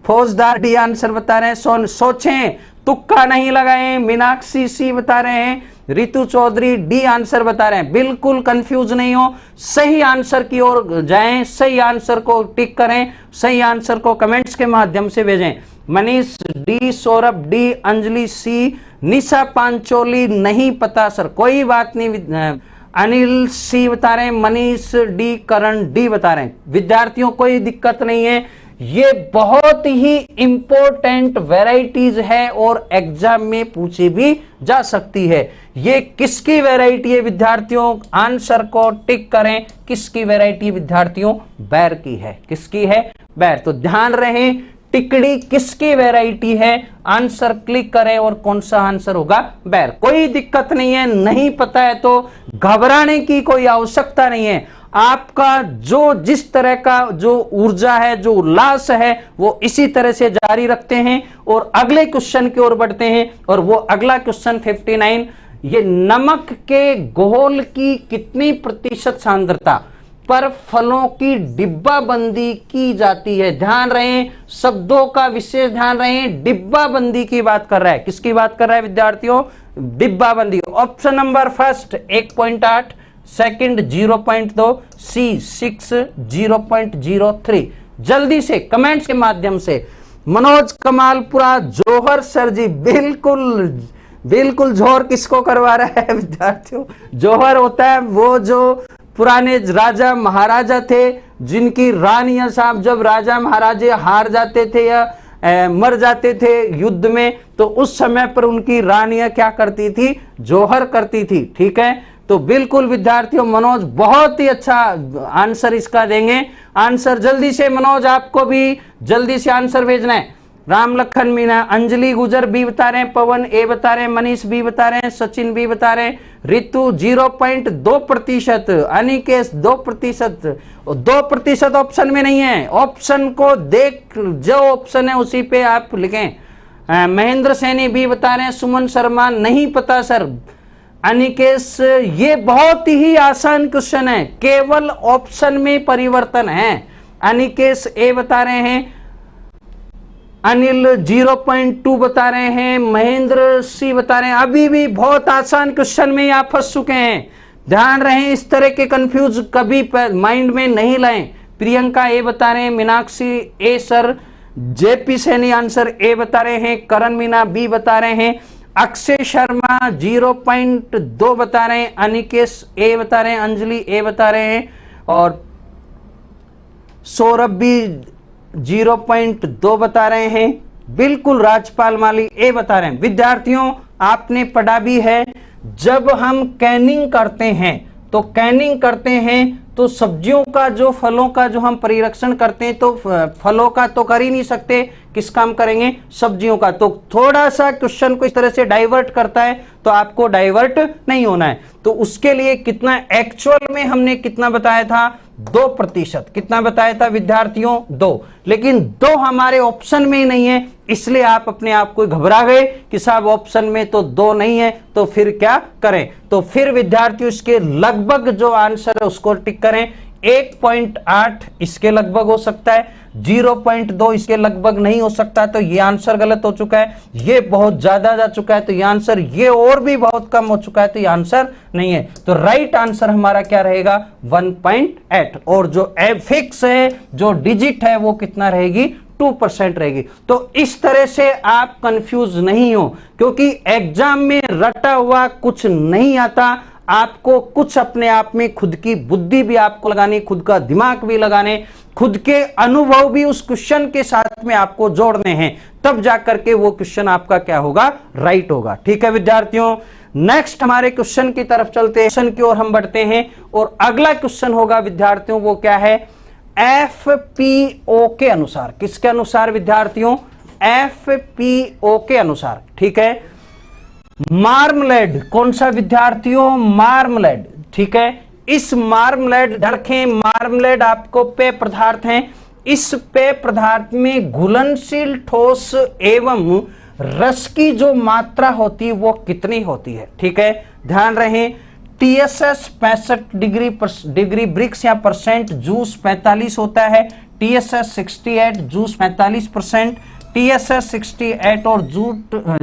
फौजदार डी आंसर बता रहे हैं। सोचें, तुक्का नहीं लगाएं। मीनाक्षी सी बता रहे हैं, रितु चौधरी डी आंसर बता रहे हैं। बिल्कुल कंफ्यूज नहीं हो, सही आंसर की ओर जाएं, सही आंसर को टिक करें, सही आंसर को कमेंट्स के माध्यम से भेजें। मनीष डी, सौरभ डी, अंजलि सी, निशा पांचोली नहीं पता सर, कोई बात नहीं। अनिल सी बता रहे हैं, मनीष डी, करण डी बता रहे हैं। विद्यार्थियों कोई दिक्कत नहीं है, ये बहुत ही इंपॉर्टेंट वैरायटीज है और एग्जाम में पूछी भी जा सकती है। ये किसकी वैरायटी है विद्यार्थियों, आंसर को टिक करें। किसकी वैरायटी विद्यार्थियों, बैर की है। किसकी है, बैर। तो ध्यान रहे टिकड़ी किसकी वैरायटी है, आंसर क्लिक करें और कौन सा आंसर होगा, बैर। कोई दिक्कत नहीं है, नहीं पता है तो घबराने की कोई आवश्यकता नहीं है। आपका जो जिस तरह का जो ऊर्जा है, जो उल्लास है, वो इसी तरह से जारी रखते हैं और अगले क्वेश्चन की ओर बढ़ते हैं। और वो अगला क्वेश्चन 59, ये नमक के घोल की कितनी प्रतिशत सांद्रता पर फलों की डिब्बाबंदी की जाती है। ध्यान रहे, शब्दों का विशेष ध्यान रहे, डिब्बाबंदी की बात कर रहा है। किसकी बात कर रहा है विद्यार्थियों, डिब्बाबंदी। ऑप्शन नंबर फर्स्ट 1.8, सेकंड 0.2, सी 6, 0.03। जल्दी से कमेंट्स के माध्यम से मनोज कमालपुरा, जौहर सर जी, बिल्कुल बिल्कुल। जौहर किसको करवा रहा है विद्यार्थियों? जौहर होता है वो जो पुराने राजा महाराजा थे, जिनकी रानियां साहब जब राजा महाराजे हार जाते थे या मर जाते थे युद्ध में, तो उस समय पर उनकी रानियां क्या करती थी? जौहर करती थी। ठीक है, तो बिल्कुल विद्यार्थियों मनोज बहुत ही अच्छा आंसर इसका देंगे। आंसर जल्दी से मनोज, आपको भी जल्दी से आंसर भेजना है। राम लखन मीना, अंजलि गुजर बी बता रहे हैं, पवन ए बता रहे हैं, मनीष बी बता रहे हैं, सचिन बी बता रहे हैं, ऋतु 0.2%, अनिकेश 2%, 2% ऑप्शन में नहीं है। ऑप्शन को देख, जो ऑप्शन है उसी पे आप लिखें। महेंद्र सैनी बी बता रहे हैं, सुमन शर्मा नहीं पता सर। अनिकेश, ये बहुत ही आसान क्वेश्चन है, केवल ऑप्शन में परिवर्तन है। अनिकेश ए बता रहे हैं, अनिल 0.2 बता रहे हैं, महेंद्र सी बता रहे हैं। अभी भी बहुत आसान क्वेश्चन में आप फंस चुके हैं, ध्यान रहे, इस तरह के कंफ्यूज कभी माइंड में नहीं लाएं। प्रियंका ए बता रहे हैं, Meenakshi A sir, JP Saini answer A बता रहे हैं, करण मीना बी बता रहे हैं, अक्षय शर्मा 0.2 बता रहे हैं, अनिकेश ए बता रहे हैं, अंजलि ए बता रहे हैं, और सौरभ भी 0.2 बता रहे हैं। बिल्कुल राजपाल माली ए बता रहे हैं। विद्यार्थियों आपने पढ़ा भी है, जब हम कैनिंग करते हैं तो सब्जियों का जो, फलों का जो हम परिरक्षण करते हैं, तो फलों का तो कर ही नहीं सकते, किस काम करेंगे? सब्जियों का। तो थोड़ा सा क्वेश्चन को इस तरह से डाइवर्ट करता है, तो आपको डाइवर्ट नहीं होना है। तो उसके लिए कितना एक्चुअल में हमने कितना बताया था? 2%। कितना बताया था विद्यार्थियों? 2। लेकिन 2 हमारे ऑप्शन में ही नहीं है, इसलिए आप अपने आप को घबरा गए कि साहब ऑप्शन में तो 2 नहीं है, तो फिर क्या करें? तो फिर विद्यार्थियों इसके लगभग जो आंसर है उसको टिक करें। 1.8 इसके लगभग हो सकता है, 0.2 इसके लगभग नहीं हो सकता, तो ये आंसर गलत हो चुका है। ये बहुत ज्यादा जा चुका है तो ये आंसर, ये और भी बहुत कम हो चुका है तो ये आंसर नहीं है। तो राइट आंसर हमारा क्या रहेगा? 1.8। और जो फिक्स है, जो डिजिट है, वो कितना रहेगी? 2% रहेगी। तो इस तरह से आप कंफ्यूज नहीं हो, क्योंकि एग्जाम में रटा हुआ कुछ नहीं आता। आपको कुछ अपने आप में खुद की बुद्धि भी आपको लगानी, खुद का दिमाग भी लगाने, खुद के अनुभव भी उस क्वेश्चन के साथ में आपको जोड़ने हैं, तब जाकर के वो क्वेश्चन आपका क्या होगा? राइट होगा। ठीक है विद्यार्थियों, नेक्स्ट हमारे क्वेश्चन की तरफ चलते हैं, क्वेश्चन की ओर हम बढ़ते हैं। और अगला क्वेश्चन होगा विद्यार्थियों, वो क्या है? FPO के अनुसार। किसके अनुसार विद्यार्थियों? FPO के अनुसार। ठीक है, मार्मलेड, कौन सा विद्यार्थियों? मार्मलेड। ठीक है, इस मार्मलेड, रखें, मार्मलेड आपको पेय पदार्थ हैं। इस पेय पदार्थ में घुलनशील, ठोस एवं रस की जो मात्रा होती है वो कितनी होती है? ठीक है, ध्यान रहे, TSS 65 डिग्री ब्रिक्स या परसेंट, जूस 45 होता है, TSS 68, जूस 45%, TSS 68 और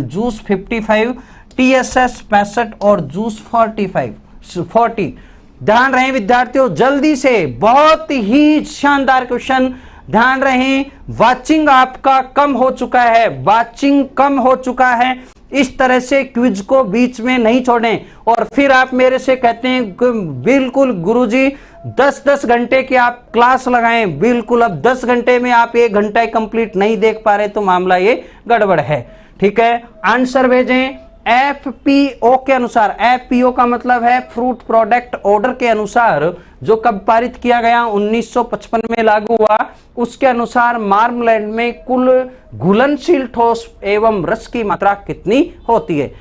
जूस 55, TSS 65 और जूस 40। ध्यान रहे विद्यार्थियों, जल्दी से, बहुत ही शानदार क्वेश्चन, ध्यान रहे। वाचिंग आपका कम हो चुका है, वाचिंग कम हो चुका है। इस तरह से क्विज को बीच में नहीं छोड़ें। और फिर आप मेरे से कहते हैं बिल्कुल गुरुजी 10-10 घंटे की आप क्लास लगाएं, बिल्कुल अब 10 घंटे में आप 1 घंटा कंप्लीट नहीं देख पा रहे, तो मामला ये गड़बड़ है। ठीक है, आंसर भेजें FPO के अनुसार। FPO का मतलब है फ्रूट प्रोडक्ट ऑर्डर के अनुसार, जो कब पारित किया गया? 1955 में लागू हुआ। उसके अनुसार मार्मलेड में कुल घुलनशील, ठोस एवं रस की मात्रा कितनी होती है?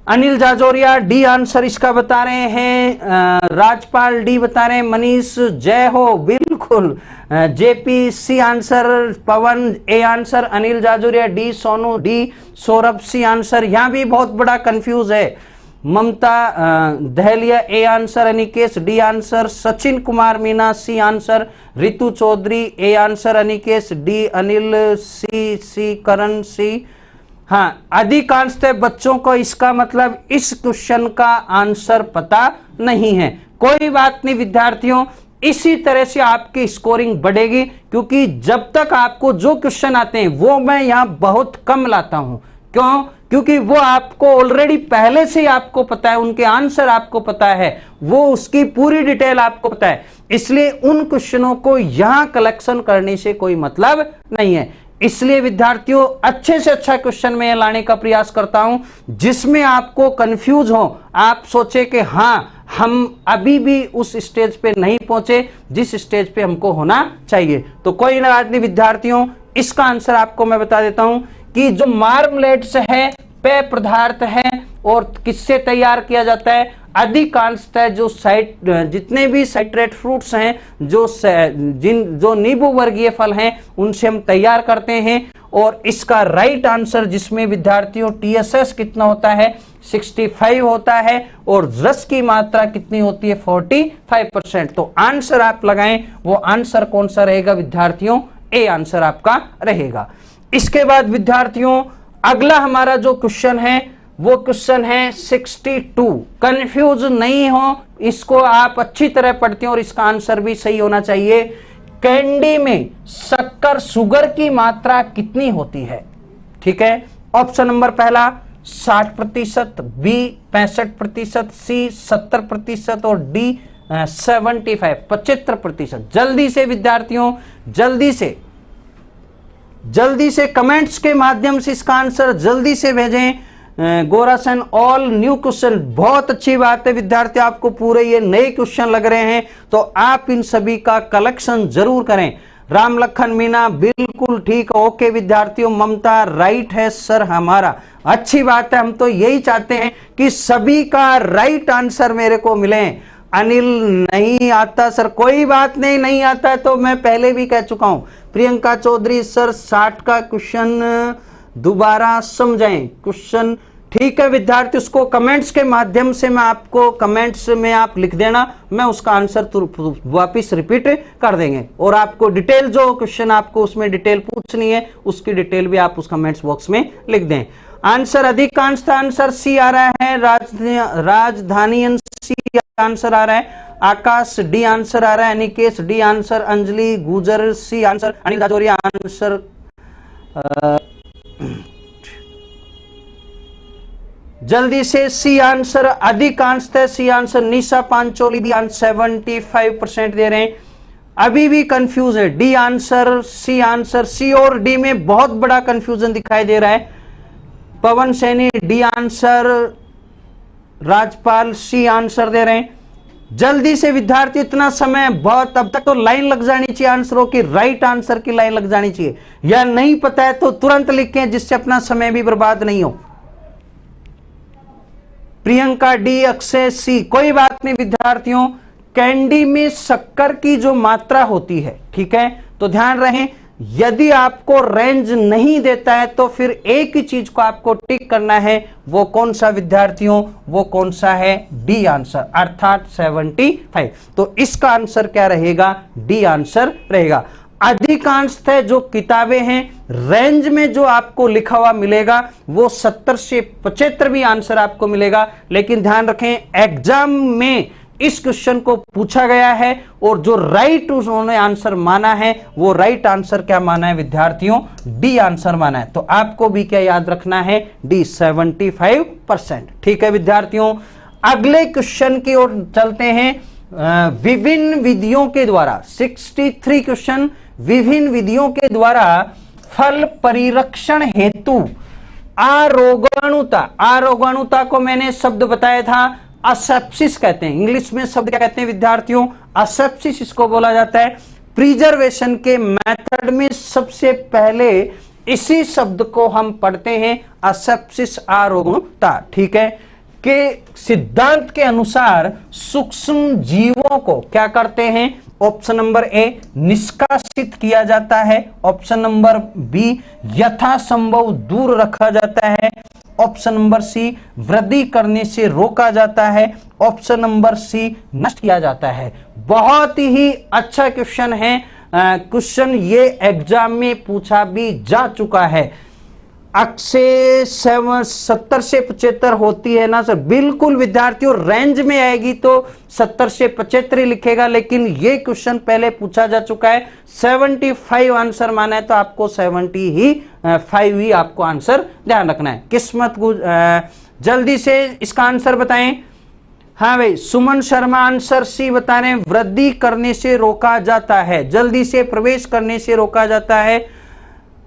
अनिल जाजोरिया डी आंसर इसका बता रहे हैं, राजपाल डी बता रहे हैं, मनीष जय हो, बिल्कुल, JP C answer, Pawan A answer, Anil Jajoria D, Sonu D, Saurabh C answer. यहां भी बहुत बड़ा कंफ्यूज है। Mamta Dahlia A answer, Anikesh D answer, Sachin Kumar Meena C answer, Ritu Chaudhary A answer, Anikesh D, Anil C, Karan C. हाँ, अधिकांशतः बच्चों को इसका मतलब इस क्वेश्चन का आंसर पता नहीं है। कोई बात नहीं विद्यार्थियों, इसी तरह से आपकी स्कोरिंग बढ़ेगी, क्योंकि जब तक आपको जो क्वेश्चन आते हैं वो मैं यहां बहुत कम लाता हूं। क्यों? क्योंकि वो आपको ऑलरेडी पहले से ही आपको पता है, उनके आंसर आपको पता है, वो उसकी पूरी डिटेल आपको पता है, इसलिए उन क्वेश्चनों को यहां कलेक्शन करने से कोई मतलब नहीं है। इसलिए विद्यार्थियों अच्छे से अच्छा क्वेश्चन में लाने का प्रयास करता हूं जिसमें आपको कंफ्यूज हो, आप सोचे कि हां हम अभी भी उस स्टेज पे नहीं पहुंचे जिस स्टेज पे हमको होना चाहिए। तो कोई ना बात नहीं विद्यार्थियों, इसका आंसर आपको मैं बता देता हूं कि जो मार्मलेट्स है पेय पदार्थ है और किससे तैयार किया जाता है, अधिकांशतः जो जितने भी साइट्रेट फ्रूट्स हैं, जो नींबू वर्गीय फल हैं, उनसे हम तैयार करते हैं। और इसका राइट आंसर जिसमें विद्यार्थियों TSS कितना होता है 65 होता है और रस की मात्रा कितनी होती है 45%। तो आंसर आप लगाएं, वो आंसर कौन सा रहेगा विद्यार्थियों? ए आंसर आपका रहेगा। इसके बाद विद्यार्थियों अगला हमारा जो क्वेश्चन है वो क्वेश्चन है 62। कंफ्यूज नहीं हो, इसको आप अच्छी तरह पढ़ते हैं और इसका आंसर भी सही होना चाहिए। कैंडी में शक्कर शुगर की मात्रा कितनी होती है? ठीक है, ऑप्शन नंबर पहला 60%, बी 65%, सी 70% और डी 75% जल्दी से विद्यार्थियों, जल्दी से कमेंट्स के माध्यम से इसका आंसर जल्दी से भेजें। गोरासन ऑल न्यू क्वेश्चन, बहुत अच्छी बात है विद्यार्थी, आपको पूरे ये नए क्वेश्चन लग रहे हैं तो आप इन सभी का कलेक्शन जरूर करें। राम लखन मीना बिल्कुल ठीक, ओके विद्यार्थियों। ममता राइट है सर हमारा, अच्छी बात है, हम तो यही चाहते हैं कि सभी का राइट आंसर मेरे को मिले। अनिल नहीं आता सर, कोई बात नहीं, नहीं आता है तो मैं पहले भी कह चुका हूं। प्रियंका चौधरी सर 60 का क्वेश्चन दोबारा समझाएं क्वेश्चन। ठीक है विद्यार्थी, उसको कमेंट्स के माध्यम से मैं आपको कमेंट्स में आप लिख देना, मैं उसका आंसर वापिस रिपीट कर देंगे और आपको डिटेल जो क्वेश्चन आपको उसमें डिटेल पूछनी है उसकी डिटेल भी आप उस कमेंट्स बॉक्स में लिख दें। आंसर अधिकांश आंसर सी आ रहा है, राजधानी सी आंसर आ रहा है, आकाश डी आंसर आ रहा है, Anikesh D answer, Anjali Gujar C answer, Anil Rajoria answer, जल्दी से सी आंसर, अधिकांशतः C answer, Nisha Pancholi D answer 75% दे रहे हैं। अभी भी कंफ्यूज है, D answer, C answer, C और डी में बहुत बड़ा कंफ्यूजन दिखाई दे रहा है। Pawan Saini D answer, Rajpal C answer दे रहे हैं। जल्दी से विद्यार्थी, इतना समय बहुत, अब तक तो लाइन लग जानी चाहिए आंसरों की, राइट आंसर की लाइन लग जानी चाहिए, या नहीं पता है तो तुरंत लिखें जिससे अपना समय भी बर्बाद नहीं हो। प्रियंका डी, अक्षय सी, कोई बात नहीं विद्यार्थियों। कैंडी में शक्कर की जो मात्रा होती है, ठीक है, तो ध्यान रहे यदि आपको रेंज नहीं देता है तो फिर एक ही चीज को आपको टिक करना है, वो कौन सा विद्यार्थियों? वो कौन सा है? डी आंसर, अर्थात 75। तो इसका आंसर क्या रहेगा? डी आंसर रहेगा। अधिकांशतः जो किताबें हैं रेंज में जो आपको लिखा हुआ मिलेगा वो 70 से 75 भी आंसर आपको मिलेगा, लेकिन ध्यान रखें एग्जाम में इस क्वेश्चन को पूछा गया है और जो राइट उन्होंने आंसर माना है वो राइट आंसर क्या माना है विद्यार्थियों? डी आंसर माना है। तो आपको भी क्या याद रखना है? डी 75%। ठीक है विद्यार्थियों, अगले क्वेश्चन की ओर चलते हैं। विभिन्न विधियों के द्वारा 63 क्वेश्चन, विभिन्न विधियों के द्वारा फल परिरक्षण हेतु आरोगाणुता को मैंने शब्द बताया था, असेप्सिस कहते हैं। इंग्लिश में शब्द क्या कहते हैं विद्यार्थियों? असेप्सिस इसको बोला जाता है। प्रिजर्वेशन के मेथड में सबसे पहले इसी शब्द को हम पढ़ते हैं, असेप्सिस आरोगाणुता। ठीक है, के सिद्धांत के अनुसार सूक्ष्म जीवों को क्या करते हैं? ऑप्शन नंबर ए निष्कासित किया जाता है, ऑप्शन नंबर बी यथासंभव दूर रखा जाता है, ऑप्शन नंबर सी वृद्धि करने से रोका जाता है, ऑप्शन नंबर सी नष्ट किया जाता है। बहुत ही अच्छा क्वेश्चन है, क्वेश्चन ये एग्जाम में पूछा भी जा चुका है। अक्षय 70 से 75 होती है ना सर, बिल्कुल विद्यार्थियों रेंज में आएगी तो 70 से 75 ही लिखेगा, लेकिन ये क्वेश्चन पहले पूछा जा चुका है, 75 आंसर माना है तो आपको 75 ही आपको आंसर ध्यान रखना है। किस्मत जल्दी से इसका आंसर बताएं। हाँ भाई, सुमन शर्मा आंसर सी बता रहे हैं, वृद्धि करने से रोका जाता है, जल्दी से प्रवेश करने से रोका जाता है।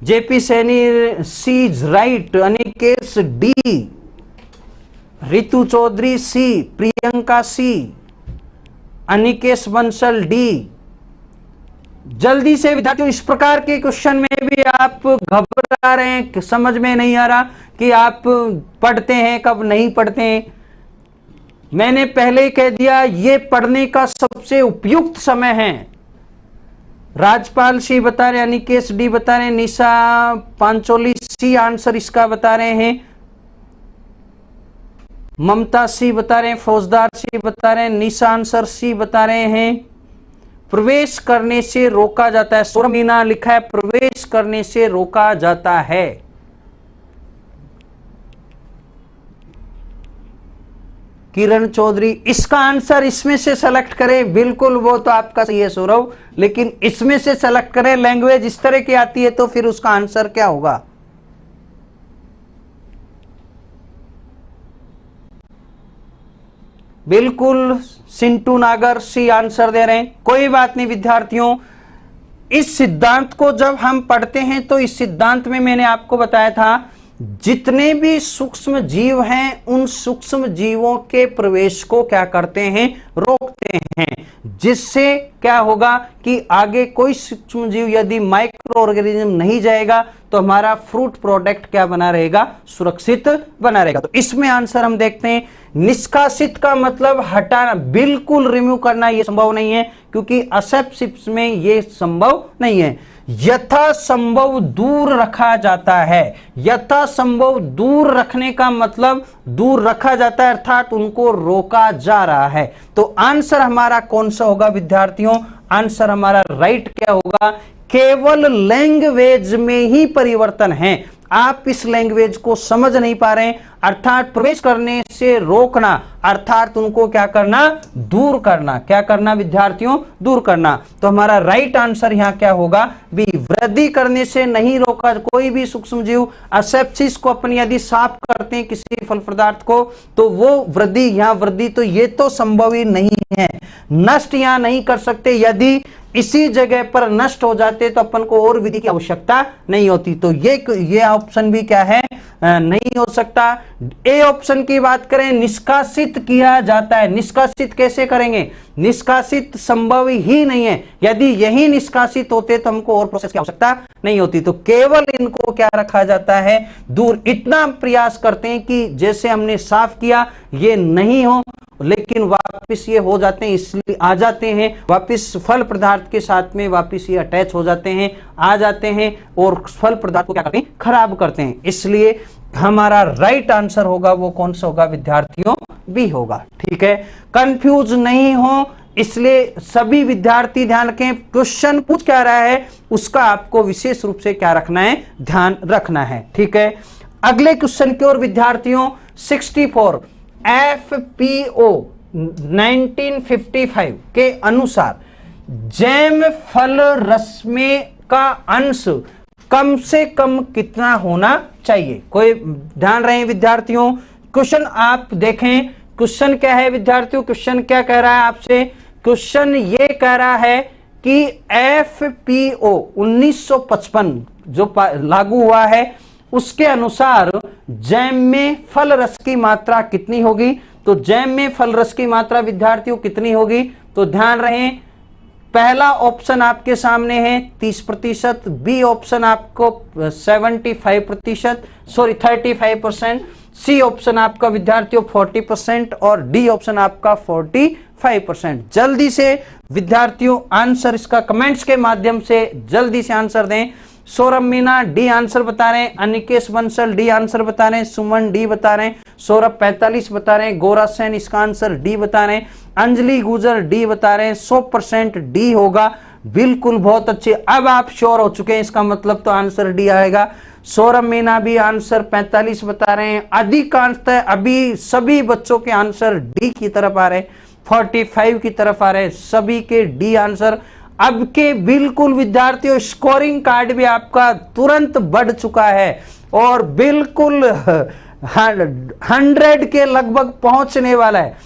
जेपी सैनी सी राइट, अनिकेश डी, रितु चौधरी सी, प्रियंका सी, अनिकेश बंसल डी। जल्दी से विद्यार्थियों, इस प्रकार के क्वेश्चन में भी आप घबरा रहे हैं, समझ में नहीं आ रहा कि आप पढ़ते हैं कब नहीं पढ़ते हैं। मैंने पहले कह दिया ये पढ़ने का सबसे उपयुक्त समय है। राजपाल सी बता रहे, अनिकेश डी बता रहे, निशा पांचोली सी आंसर इसका बता रहे हैं, ममता सी बता रहे हैं, फौजदार सी बता रहे हैं, निशा आंसर सी बता रहे हैं। प्रवेश करने से रोका जाता है, सोरमीना लिखा है प्रवेश करने से रोका जाता है। किरण चौधरी, इसका आंसर इसमें से सेलेक्ट करें, बिल्कुल वो तो आपका सही है सौरभ, लेकिन इसमें से सेलेक्ट करें। लैंग्वेज इस तरह की आती है तो फिर उसका आंसर क्या होगा? बिल्कुल सिंटू नागर सी आंसर दे रहे हैं। कोई बात नहीं विद्यार्थियों, इस सिद्धांत को जब हम पढ़ते हैं तो इस सिद्धांत में मैंने आपको बताया था जितने भी सूक्ष्म जीव हैं उन सूक्ष्म जीवों के प्रवेश को क्या करते हैं, रोकते हैं, जिससे क्या होगा कि आगे कोई सूक्ष्म जीव यदि माइक्रो ऑर्गेनिज्म नहीं जाएगा तो हमारा फ्रूट प्रोडक्ट क्या बना रहेगा, सुरक्षित बना रहेगा। तो इसमें आंसर हम देखते हैं, निष्कासित का मतलब हटाना, बिल्कुल रिमूव करना यह संभव नहीं है क्योंकि असेप्सिस में यह संभव नहीं है। यथासंभव दूर रखा जाता है, यथासंभव दूर रखने का मतलब दूर रखा जाता है अर्थात उनको रोका जा रहा है। तो आंसर हमारा कौन सा होगा विद्यार्थियों? आंसर हमारा राइट क्या होगा? केवल लैंग्वेज में ही परिवर्तन है, आप इस लैंग्वेज को समझ नहीं पा रहे हैं, अर्थात प्रवेश करने से रोकना अर्थात उनको क्या करना, दूर करना। क्या करना विद्यार्थियों? दूर करना। तो हमारा राइट आंसर यहां क्या होगा? बी, वृद्धि करने से नहीं रोका। कोई भी सूक्ष्म जीव असेप्सिस को अपनी यदि साफ करते हैं किसी फल पदार्थ को तो वो वृद्धि, यहां वृद्धि तो ये तो संभव ही नहीं है, नष्ट यहां नहीं कर सकते। यदि इसी जगह पर नष्ट हो जाते तो अपन को और विधि की आवश्यकता नहीं होती। तो ये ऑप्शन भी क्या है, नहीं हो सकता। ए ऑप्शन की बात करें, निष्कासित किया जाता है। निष्कासित कैसे करेंगे? निष्कासित संभव ही नहीं है। यदि यही निष्कासित होते तो हमको और प्रोसेस की आवश्यकता नहीं होती। तो केवल इनको क्या रखा जाता है, दूर। इतना प्रयास करते हैं कि जैसे हमने साफ किया ये नहीं हो, लेकिन वापस ये हो जाते हैं, इसलिए आ जाते हैं वापस फल पदार्थ के साथ में, वापस ये अटैच हो जाते हैं, आ जाते हैं और फल पदार्थ को क्या करते हैं, खराब करते हैं। इसलिए हमारा राइट आंसर होगा वो कौन सा होगा विद्यार्थियों? बी होगा। ठीक है, कंफ्यूज नहीं हो, इसलिए सभी विद्यार्थी ध्यान रखें, क्वेश्चन पूछ क्या रहा है उसका आपको विशेष रूप से क्या रखना है, ध्यान रखना है। ठीक है, अगले क्वेश्चन की ओर विद्यार्थियों 64 FPO 1955 के अनुसार जैम फल रस में का अंश कम से कम कितना होना चाहिए? कोई ध्यान रहे विद्यार्थियों, क्वेश्चन आप देखें। क्वेश्चन क्या है विद्यार्थियों? क्वेश्चन क्या कह रहा है आपसे? क्वेश्चन ये कह रहा है कि FPO 1955 जो लागू हुआ है उसके अनुसार जैम में फल रस की मात्रा कितनी होगी? तो जैम में फल रस की मात्रा विद्यार्थियों कितनी होगी? तो ध्यान रहें, पहला ऑप्शन आपके सामने है 30%, बी ऑप्शन आपको 35%, सी ऑप्शन आपका विद्यार्थियों 40% और डी ऑप्शन आपका 45%। जल्दी से विद्यार्थियों आंसर इसका कमेंट्स के माध्यम से जल्दी से आंसर दें। सौरभ मीना डी आंसर बता रहे हैं, अनिकेश बंसल डी आंसर बता रहे हैं, सुमन डी बता रहे हैं, सौरभ 45 बता रहे हैं, गौरा सेन इसका आंसर डी बता रहे हैं, अंजलि गुजर डी बता रहे हैं, 100% डी होगा। बिल्कुल बहुत अच्छे, अब आप श्योर हो चुके हैं, इसका मतलब तो आंसर डी आएगा। सौरभ मीना भी आंसर 45 बता रहे हैं। अधिकांशतः अभी सभी बच्चों के आंसर डी की तरफ आ रहे हैं, 45 की तरफ आ रहे हैं, सभी के डी आंसर। अब के बिल्कुल विद्यार्थियों स्कोरिंग कार्ड भी आपका तुरंत बढ़ चुका है और बिल्कुल 100 के लगभग पहुंचने वाला है,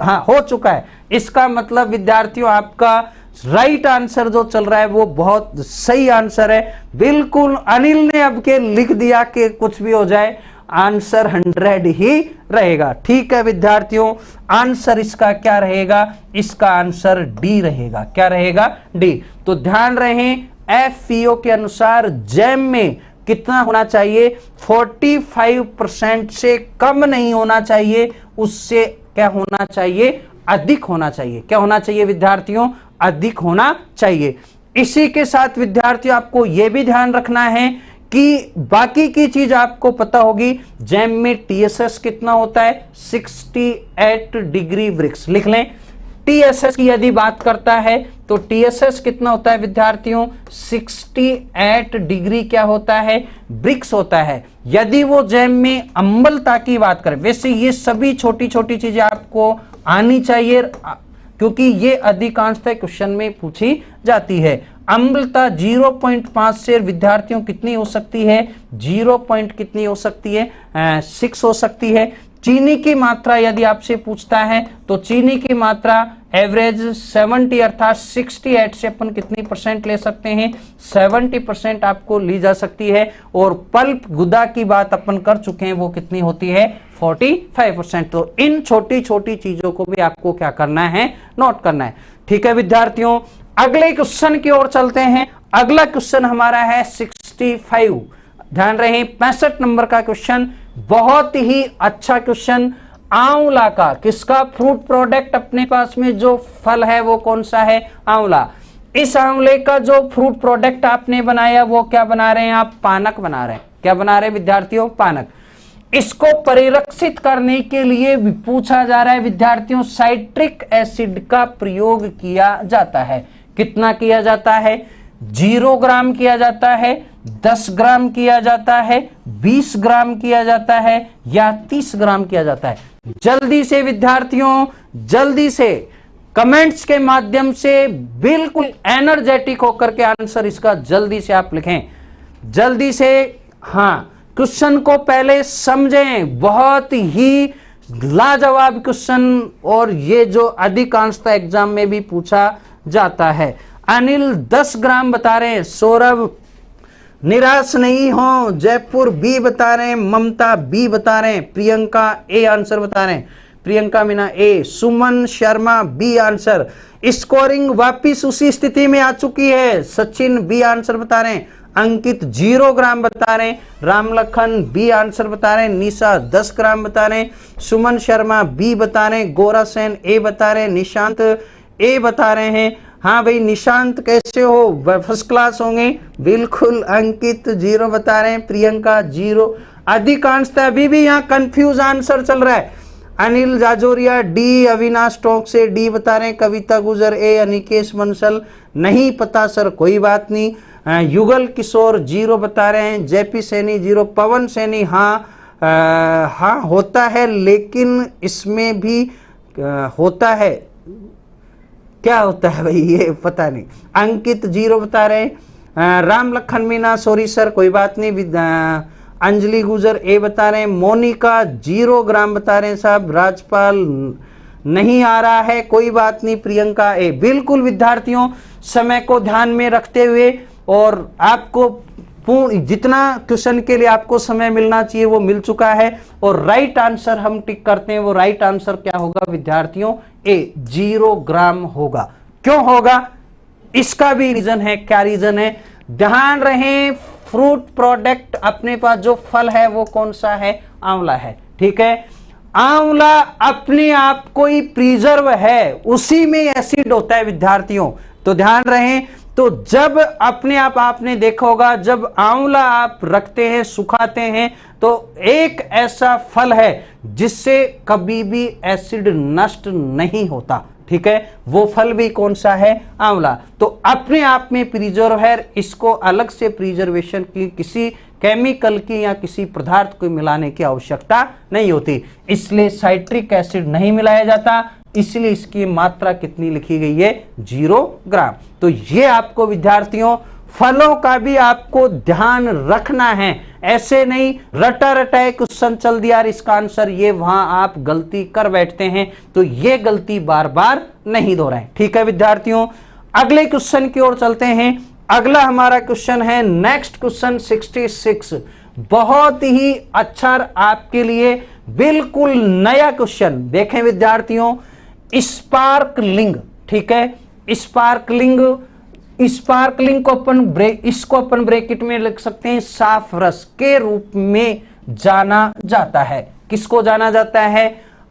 हाँ हो चुका है। इसका मतलब विद्यार्थियों आपका राइट आंसर जो चल रहा है वो बहुत सही आंसर है। बिल्कुल अनिल ने अब के लिख दिया कि कुछ भी हो जाए आंसर 100 ही रहेगा। ठीक है विद्यार्थियों, आंसर इसका क्या रहेगा? इसका आंसर डी रहेगा। क्या रहेगा? डी। तो ध्यान रहे एफपीओ के अनुसार जैम में कितना होना चाहिए? 45% से कम नहीं होना चाहिए, उससे क्या होना चाहिए? अधिक होना चाहिए। क्या होना चाहिए विद्यार्थियों? अधिक होना चाहिए। इसी के साथ विद्यार्थियों आपको यह भी ध्यान रखना है कि बाकी की चीज आपको पता होगी। जैम में टीएसएस कितना होता है? 68 डिग्री ब्रिक्स। लिख लें, टीएसएस की यदि बात करता है तो टीएसएस कितना होता है विद्यार्थियों? 68 डिग्री क्या होता है? ब्रिक्स होता है। यदि वो जैम में अम्लता की बात करें, वैसे ये सभी छोटी छोटी चीजें आपको आनी चाहिए क्योंकि ये अधिकांशतः क्वेश्चन में पूछी जाती है। अम्लता 0.5 से विद्यार्थियों कितनी हो सकती है? 0 कितनी हो सकती है? 6 हो सकती है। चीनी की मात्रा यदि आपसे पूछता है तो चीनी की मात्रा एवरेज 70 अर्थात 68 से अपन कितनी परसेंट ले सकते हैं? 70% आपको ली जा सकती है। और पल्प गुदा की बात अपन कर चुके हैं, वो कितनी होती है? 45%। तो इन छोटी छोटी चीजों को भी आपको क्या करना है? नोट करना है। ठीक है विद्यार्थियों, अगले क्वेश्चन की ओर चलते हैं। अगला क्वेश्चन हमारा है 65। ध्यान रहे 65 नंबर का क्वेश्चन, बहुत ही अच्छा क्वेश्चन। आंवला का, किसका? फ्रूट प्रोडक्ट अपने पास में जो फल है वो कौन सा है? आंवला। इस आंवले का जो फ्रूट प्रोडक्ट आपने बनाया वो क्या बना रहे हैं आप? पानक बना रहे हैं। क्या बना रहे हैं विद्यार्थियों? पानक। इसको परिरक्षित करने के लिए भी पूछा जा रहा है विद्यार्थियों, साइट्रिक एसिड का प्रयोग किया जाता है। कितना किया जाता है? 0 ग्राम किया जाता है, 10 ग्राम किया जाता है, 20 ग्राम किया जाता है या 30 ग्राम किया जाता है? जल्दी से विद्यार्थियों, जल्दी से कमेंट्स के माध्यम से बिल्कुल एनर्जेटिक होकर के आंसर इसका जल्दी से आप लिखें। जल्दी से, हाँ, क्वेश्चन को पहले समझें। बहुत ही लाजवाब क्वेश्चन और ये जो अधिकांशतः एग्जाम में भी पूछा जाता है। अनिल 10 ग्राम बता रहे हैं, सौरभ निराश नहीं हो, जयपुर बी बता रहे हैं, ममता बी बता रहे हैं, प्रियंका ए आंसर बता रहे हैं, प्रियंका मीना ए, Suman Sharma B answer. Scoring वापिस उसी स्थिति में आ चुकी है। सचिन बी आंसर बता रहे हैं, अंकित 0 ग्राम बता रहे हैं, रामलखन बी आंसर बता रहे हैं, निशा 10 ग्राम बता रहे हैं, सुमन शर्मा बी बता रहे हैं, गोरा सेन ए बता रहे हैं, निशांत ए बता रहे हैं। हाँ भाई निशांत कैसे हो? फर्स्ट क्लास होंगे बिल्कुल। अंकित 0 बता रहे हैं, प्रियंका 0। अधिकांशतः अभी भी यहाँ कंफ्यूज आंसर चल रहा है। अनिल जाजोरिया डी, अविनाश टोंक से डी बता रहे हैं, कविता गुजर ए, अनिकेश बंसल नहीं पता सर, कोई बात नहीं। युगल किशोर 0 बता रहे हैं, जेपी सैनी 0, पवन सैनी हाँ होता है, लेकिन इसमें भी होता है, क्या होता है भाई ये पता नहीं। अंकित 0 बता रहे हैं, राम लखन मीना सॉरी सर कोई बात नहीं। अंजलि गुजर ए बता रहे हैं, मोनिका 0 ग्राम बता रहे हैं साहब, राजपाल नहीं आ रहा है, कोई बात नहीं, प्रियंका ए। बिल्कुल विद्यार्थियों, समय को ध्यान में रखते हुए और आपको पूर्ण जितना क्वेश्चन के लिए आपको समय मिलना चाहिए वो मिल चुका है और राइट आंसर हम टिक करते हैं। वो राइट आंसर क्या होगा विद्यार्थियों? ए, 0 ग्राम होगा। क्यों होगा? इसका भी रीजन है। क्या रीजन है? ध्यान रहे फ्रूट प्रोडक्ट अपने पास जो फल है वो कौन सा है? आंवला है। ठीक है, आंवला अपने आप कोई प्रिजर्व है, उसी में एसिड होता है विद्यार्थियों। तो ध्यान रहे, तो जब अपने आप आपने देखा होगा जब आंवला आप रखते हैं, सुखाते हैं, तो एक ऐसा फल है जिससे कभी भी एसिड नष्ट नहीं होता। ठीक है, वो फल भी कौन सा है, आंवला। तो अपने आप में प्रिजर्व है, इसको अलग से प्रिजर्वेशन की किसी केमिकल की या किसी पदार्थ को मिलाने की आवश्यकता नहीं होती, इसलिए साइट्रिक एसिड नहीं मिलाया जाता, इसलिए इसकी मात्रा कितनी लिखी गई है, 0 ग्राम। तो ये आपको विद्यार्थियों फलों का भी आपको ध्यान रखना है, ऐसे नहीं रटा रटा क्वेश्चन चल दिया इसका आंसर ये, वहां आप गलती कर बैठते हैं, तो ये गलती बार बार नहीं दोहराएं। ठीक है विद्यार्थियों, अगले क्वेश्चन की ओर चलते हैं। अगला हमारा क्वेश्चन है नेक्स्ट क्वेश्चन 66, बहुत ही अच्छा आपके लिए बिल्कुल नया क्वेश्चन। देखें विद्यार्थियों, स्पार्कलिंग, ठीक है, स्पार्कलिंग को इसको अपन ब्रैकेट में लिख सकते हैं साफ रस के रूप में जाना जाता है। किसको जाना जाता है,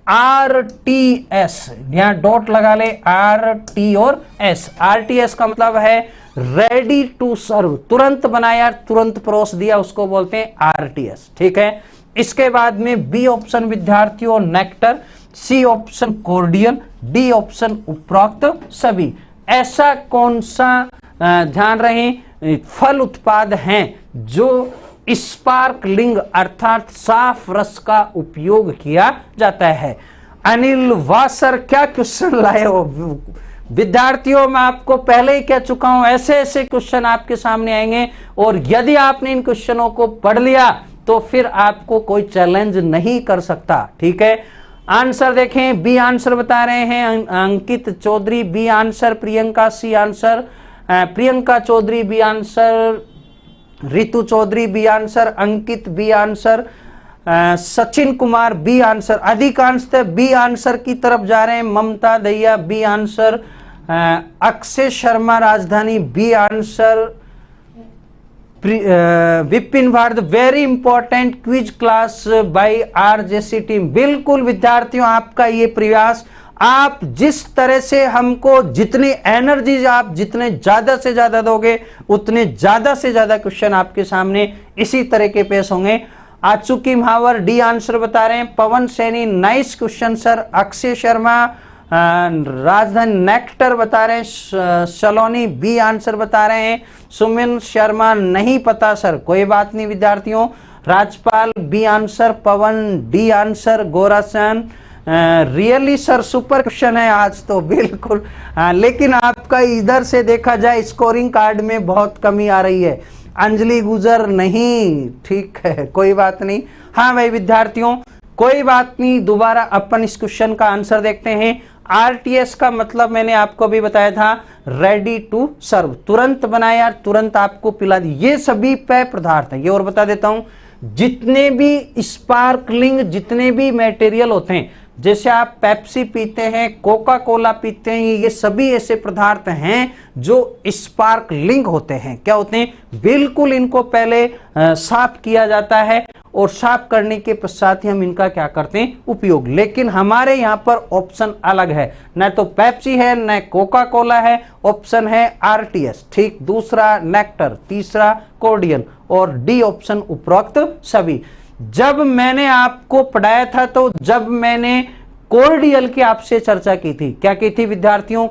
RTS, यहां डॉट लगा ले, RT और S। RTS का मतलब है रेडी टू सर्व, तुरंत बनाया तुरंत परोस दिया, उसको बोलते हैं RTS। ठीक है, इसके बाद में बी ऑप्शन विद्यार्थियों nectar, C option cordial, D option उपरोक्त सभी। ऐसा कौन सा ध्यान रहे फल उत्पाद हैं जो स्पार्कलिंग अर्थात साफ रस का उपयोग किया जाता है। अनिल वासर क्या क्वेश्चन लाए हो विद्यार्थियों, मैं आपको पहले ही कह चुका हूं ऐसे ऐसे क्वेश्चन आपके सामने आएंगे, और यदि आपने इन क्वेश्चनों को पढ़ लिया तो फिर आपको कोई चैलेंज नहीं कर सकता। ठीक है, आंसर देखें, बी आंसर बता रहे हैं Ankit Chaudhary, B answer Priyanka, C answer Priyanka Chaudhary, B answer Ritu Chaudhary, B answer Ankit, B answer Sachin Kumar, B answer अधिकांशतः बी आंसर की तरफ जा रहे हैं। ममता दैया, B answer Akshay Sharma Rajdhani, B answer Vipin Bharat. Very important quiz class by RJC team. बिल्कुल विद्यार्थियों, आपका ये प्रयास, आप जिस तरह से हमको जितनी एनर्जी आप जितने ज्यादा से ज्यादा दोगे उतने ज्यादा से ज्यादा क्वेश्चन आपके सामने इसी तरह के पेश होंगे। आचुकी महावर, डी आंसर बता रहे हैं। Pawan Saini, nice question sir. Akshay Sharma राजधानी नेक्टर बता रहे हैं। सलोनी, बी आंसर बता रहे हैं। सुमिन शर्मा, नहीं पता सर, कोई बात नहीं विद्यार्थियों। Rajpal, B answer. Pawan, D answer. Gorasan, really sir super question है आज तो बिल्कुल, लेकिन आपका इधर से देखा जाए स्कोरिंग कार्ड में बहुत कमी आ रही है। अंजलि गुजर, नहीं, ठीक है कोई बात नहीं। हाँ भाई विद्यार्थियों, कोई बात नहीं, दोबारा अपन इस क्वेश्चन का आंसर देखते हैं। RTS का मतलब मैंने आपको अभी बताया था, रेडी टू सर्व, तुरंत बनाया तुरंत आपको पिला दी। ये सभी पेय पदार्थ है। ये और बता देता हूं, जितने भी स्पार्कलिंग जितने भी मटेरियल होते हैं, जैसे आप पेप्सी पीते हैं, कोका कोला पीते हैं, ये सभी ऐसे पदार्थ हैं जो स्पार्कलिंग होते हैं। क्या होते हैं, बिल्कुल इनको पहले साफ किया जाता है और साफ करने के पश्चात ही हम इनका क्या करते हैं, उपयोग। लेकिन हमारे यहाँ पर ऑप्शन अलग है, न तो पेप्सी है न कोका कोला है, ऑप्शन है RTS, ठीक, दूसरा नेक्टर, तीसरा कॉर्डियल और डी ऑप्शन उपरोक्त सभी। जब मैंने आपको पढ़ाया था तो जब मैंने कॉर्डियल की आपसे चर्चा की थी, क्या की थी विद्यार्थियों,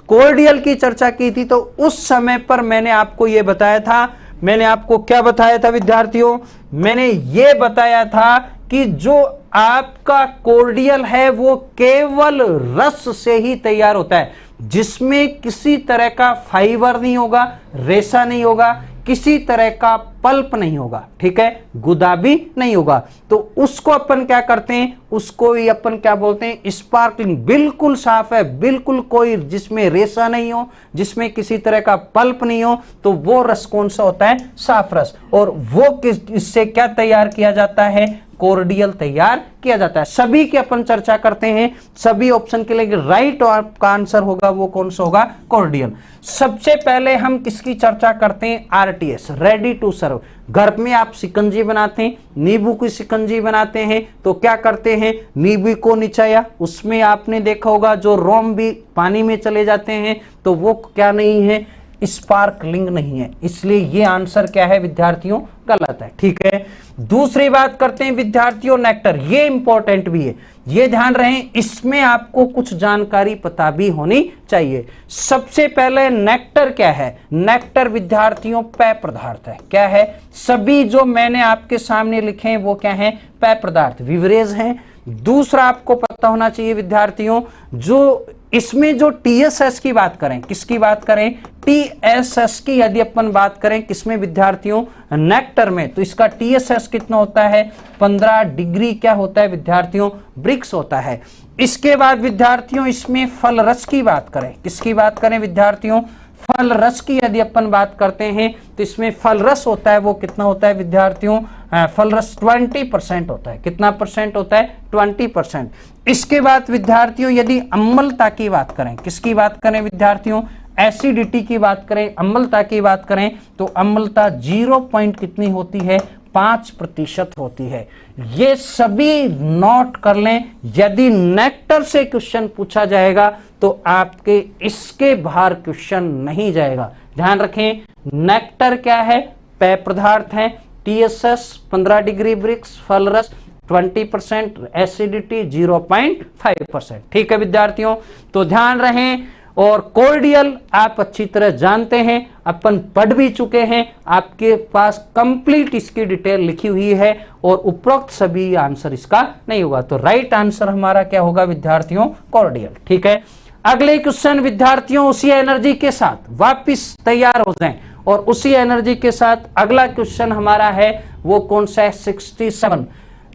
कॉर्डियल की चर्चा की थी, तो उस समय पर मैंने आपको यह बताया था, मैंने आपको क्या बताया था विद्यार्थियों, मैंने ये बताया था कि जो आपका कॉर्डियल है वो केवल रस से ही तैयार होता है, जिसमें किसी तरह का फाइबर नहीं होगा, रेशा नहीं होगा, किसी तरह का पल्प नहीं होगा, ठीक है, गुदा भी नहीं होगा। तो उसको अपन क्या करते हैं, उसको ही अपन क्या बोलते हैं, स्पार्कलिंग। बिल्कुल साफ है, बिल्कुल कोई जिसमें रेशा नहीं हो, जिसमें किसी तरह का पल्प नहीं हो, तो वो रस कौन सा होता है, साफ रस। और वो इससे क्या तैयार किया जाता है, कॉर्डियल तैयार किया जाता है। सभी की अपन चर्चा करते हैं, सभी ऑप्शन के लिए राइट आपका आंसर होगा वो कौन सा होगा, कॉर्डियल। सबसे पहले हम किसकी चर्चा करते हैं, RTS, रेडी टू सर्व। घर में आप शिकंजी बनाते हैं, नींबू की शिकंजी बनाते हैं, तो क्या करते हैं, नींबू को निचाया, उसमें आपने देखा होगा जो रोम भी पानी में चले जाते हैं, तो वो क्या नहीं है, स्पार्कलिंग नहीं है, इसलिए ये आंसर क्या है विद्यार्थियों, गलत है। ठीक है, दूसरी बात करते हैं विद्यार्थियों नेक्टर, ये इंपॉर्टेंट भी है, ये ध्यान रहे, इसमें आपको कुछ जानकारी पता भी होनी चाहिए। सबसे पहले नेक्टर क्या है, नेक्टर विद्यार्थियों पेय पदार्थ है। क्या है, सभी जो मैंने आपके सामने लिखे हैं वो क्या है, पेय पदार्थ, विवरेज हैं। दूसरा आपको पता होना चाहिए विद्यार्थियों, जो इसमें जो टीएसएस की बात करें, किसकी बात करें, टीएसएस की यदि अपन बात करें किसमें विद्यार्थियों, नेक्टर में, तो इसका टीएसएस कितना होता है, 15 डिग्री क्या होता है विद्यार्थियों, ब्रिक्स होता है। इसके बाद विद्यार्थियों इसमें फल रस की बात करें, किसकी बात करें विद्यार्थियों, फल रस की यदि अपन बात करते हैं तो इसमें फल रस होता है वो कितना होता है विद्यार्थियों, फल रस 20% होता है। कितना परसेंट होता है, 20%। इसके बाद विद्यार्थियों यदि अम्लता की बात करें, किसकी बात करें विद्यार्थियों, एसिडिटी की बात करें, अम्लता की बात करें, तो अम्लता 0 पॉइंट कितनी होती है, 5% होती है। ये सभी नोट कर लें, यदि नेक्टर से क्वेश्चन पूछा जाएगा तो आपके इसके बाहर क्वेश्चन नहीं जाएगा। ध्यान रखें, नेक्टर क्या है, पेय पदार्थ है, टीएसएस 15 डिग्री ब्रिक्स, फल रस 20%, एसिडिटी 0.5%। ठीक है विद्यार्थियों, तो ध्यान रहें। और कॉर्डियल आप अच्छी तरह जानते हैं, अपन पढ़ भी चुके हैं, आपके पास कंप्लीट इसकी डिटेल लिखी हुई है और उपरोक्त सभी आंसर इसका नहीं होगा। तो राइट आंसर हमारा क्या होगा विद्यार्थियों, कॉर्डियल। ठीक है, अगले क्वेश्चन विद्यार्थियों उसी एनर्जी के साथ वापिस तैयार हो जाएं और उसी एनर्जी के साथ अगला क्वेश्चन हमारा है वो कौन सा है, 67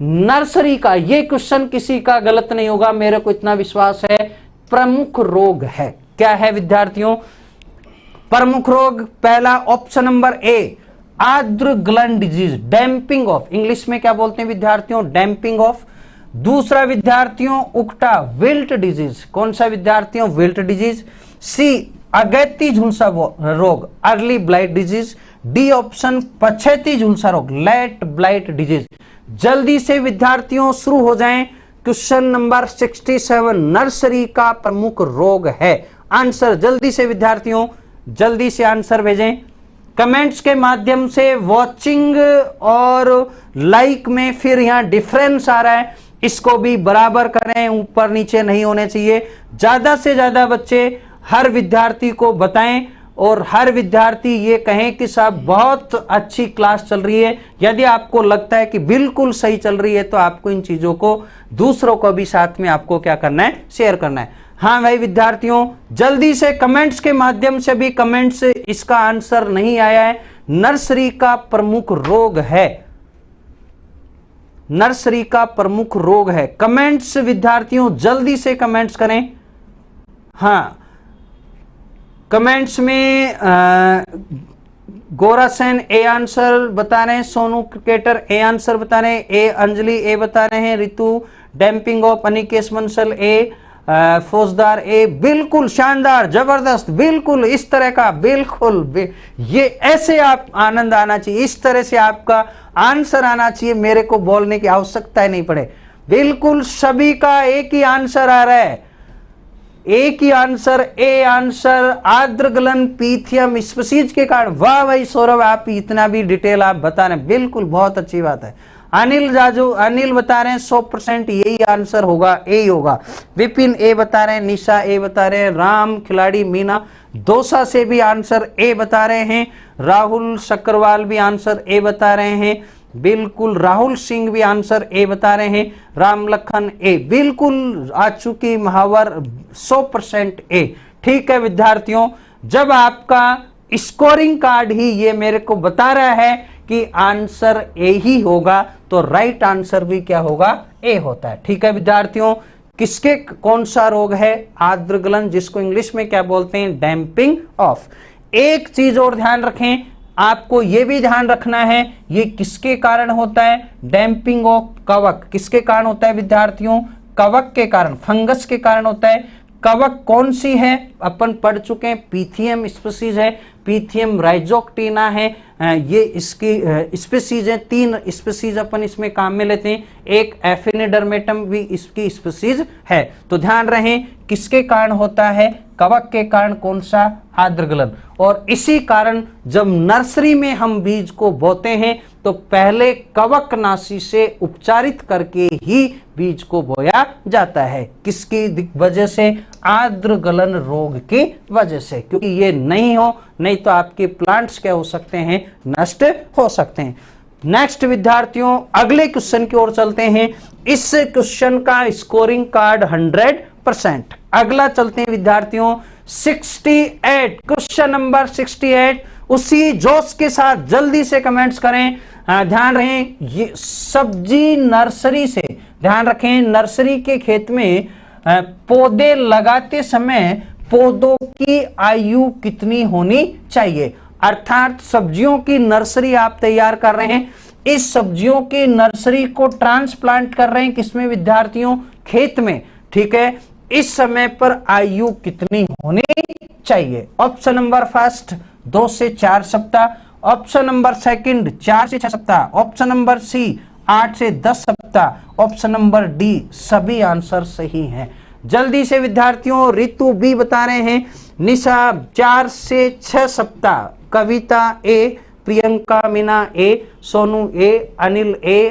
नर्सरी का। ये क्वेश्चन किसी का गलत नहीं होगा, मेरे को इतना विश्वास है। प्रमुख रोग है, क्या है विद्यार्थियों, प्रमुख रोग, पहला ऑप्शन नंबर ए आर्द्र gland disease, damping off, English में क्या बोलते हैं विद्यार्थियों, डैम्पिंग ऑफ। दूसरा विद्यार्थियों उक्टा, विल्ट डिजीज, कौन सा विद्यार्थियों, विल्ट डिजीज। सी अगैती झुलसा रोग, early blight disease. D option पछेती झुलसा रोग, लेट ब्लाइट डिजीज। जल्दी से विद्यार्थियों शुरू हो जाएं, क्वेश्चन नंबर 67 नर्सरी का प्रमुख रोग है। आंसर जल्दी से विद्यार्थियों, जल्दी से आंसर भेजें कमेंट्स के माध्यम से। वॉचिंग और लाइक में फिर यहां डिफरेंस आ रहा है, इसको भी बराबर करें, ऊपर नीचे नहीं होने चाहिए। ज्यादा से ज्यादा बच्चे हर विद्यार्थी को बताएं और हर विद्यार्थी ये कहें कि साहब बहुत अच्छी क्लास चल रही है। यदि आपको लगता है कि बिल्कुल सही चल रही है तो आपको इन चीजों को दूसरों को भी साथ में आपको क्या करना है, शेयर करना है। हाँ भाई विद्यार्थियों, जल्दी से कमेंट्स के माध्यम से भी, कमेंट्स इसका आंसर नहीं आया है, नर्सरी का प्रमुख रोग है, नर्सरी का प्रमुख रोग है। कमेंट्स विद्यार्थियों जल्दी से कमेंट्स करें। हाँ, कमेंट्स में गोरा सेन ए आंसर बता रहे हैं, सोनू क्रिकेटर ए आंसर बता रहे हैं, ए अंजलि ए बता रहे हैं, रितु डैम्पिंग ऑफ, अनिकेश बंसल ए, फौजदार ए, बिल्कुल शानदार, जबरदस्त, बिल्कुल इस तरह का, बिल्कुल ये ऐसे आप आनंद आना चाहिए, इस तरह से आपका आंसर आना चाहिए, मेरे को बोलने की आवश्यकता ही नहीं पड़े। बिल्कुल सभी का एक ही आंसर आ रहा है, एक ही आंसर, ए आंसर, आर्द्रगलन पीथियम स्पीसीज के कारण। वाह भाई सौरभ, आप इतना भी डिटेल आप बता रहे हैं, बिल्कुल बहुत अच्छी बात है। अनिल जाजू, अनिल बता रहे हैं 100% यही आंसर होगा, ए ही होगा। विपिन ए बता रहे हैं, निशा ए बता रहे हैं, राम खिलाड़ी, मीना दोसा से भी आंसर ए बता रहे हैं, राहुल शक्करवाल भी आंसर ए बता रहे हैं, बिल्कुल राहुल सिंह भी आंसर ए बता रहे हैं, राम लखन ए, बिल्कुल आ चुकी महावर 100% ए। ठीक है विद्यार्थियों, जब आपका स्कोरिंग कार्ड ही ये मेरे को बता रहा है कि आंसर ए ही होगा तो राइट आंसर भी क्या होगा, ए होता है। ठीक है विद्यार्थियों, किसके कौन सा रोग है, आर्द्रगलन, जिसको इंग्लिश में क्या बोलते हैं, डैम्पिंग ऑफ। एक चीज और ध्यान रखें, आपको यह भी ध्यान रखना है ये किसके कारण होता है, डैम्पिंग ऑफ कवक किसके कारण होता है विद्यार्थियों, कवक के कारण, फंगस के कारण होता है। कवक कौन सी है, अपन पढ़ चुके हैं, पीथियम स्पीसीज है, पीथियम राइजोक्टिना है, ये इसकी स्पीसीज है। 3 स्पीसीज अपन इसमें काम में लेते हैं, एक एफिनिडर्मेटम भी इसकी स्पीसीज है। तो ध्यान रहे किसके कारण होता है, कवक के कारण कौन सा? आर्द्रगलन। और इसी कारण जब नर्सरी में हम बीज को बोते हैं तो पहले कवकनाशी से उपचारित करके ही बीज को बोया जाता है। किसकी वजह से? आर्द्रगलन रोग की वजह से, क्योंकि ये नहीं तो आपके प्लांट्स क्या हो सकते हैं? नष्ट हो सकते हैं। नेक्स्ट विद्यार्थियों, अगले क्वेश्चन की ओर चलते हैं। इस क्वेश्चन का स्कोरिंग कार्ड 100%। अगला चलते हैं विद्यार्थियों 68, क्वेश्चन नंबर 68। उसी जोश के साथ जल्दी से कमेंट्स करें। ध्यान रहे, ये सब्जी नर्सरी से ध्यान रखें, नर्सरी के खेत में पौधे लगाते समय पौधों की आयु कितनी होनी चाहिए? अर्थात सब्जियों की नर्सरी आप तैयार कर रहे हैं, इस सब्जियों की नर्सरी को ट्रांसप्लांट कर रहे हैं किसमें विद्यार्थियों? खेत में। ठीक है, इस समय पर आयु कितनी होनी चाहिए? ऑप्शन नंबर फर्स्ट 2 से 4 सप्ताह, ऑप्शन नंबर सेकंड 4 से 6 सप्ताह, ऑप्शन नंबर सी 8 से 10 सप्ताह, ऑप्शन नंबर डी सभी आंसर सही हैं। जल्दी से विद्यार्थियों, ऋतु बी बता रहे हैं निशा 4 से 6 सप्ताह, कविता ए, प्रियंका मीना ए, सोनू ए,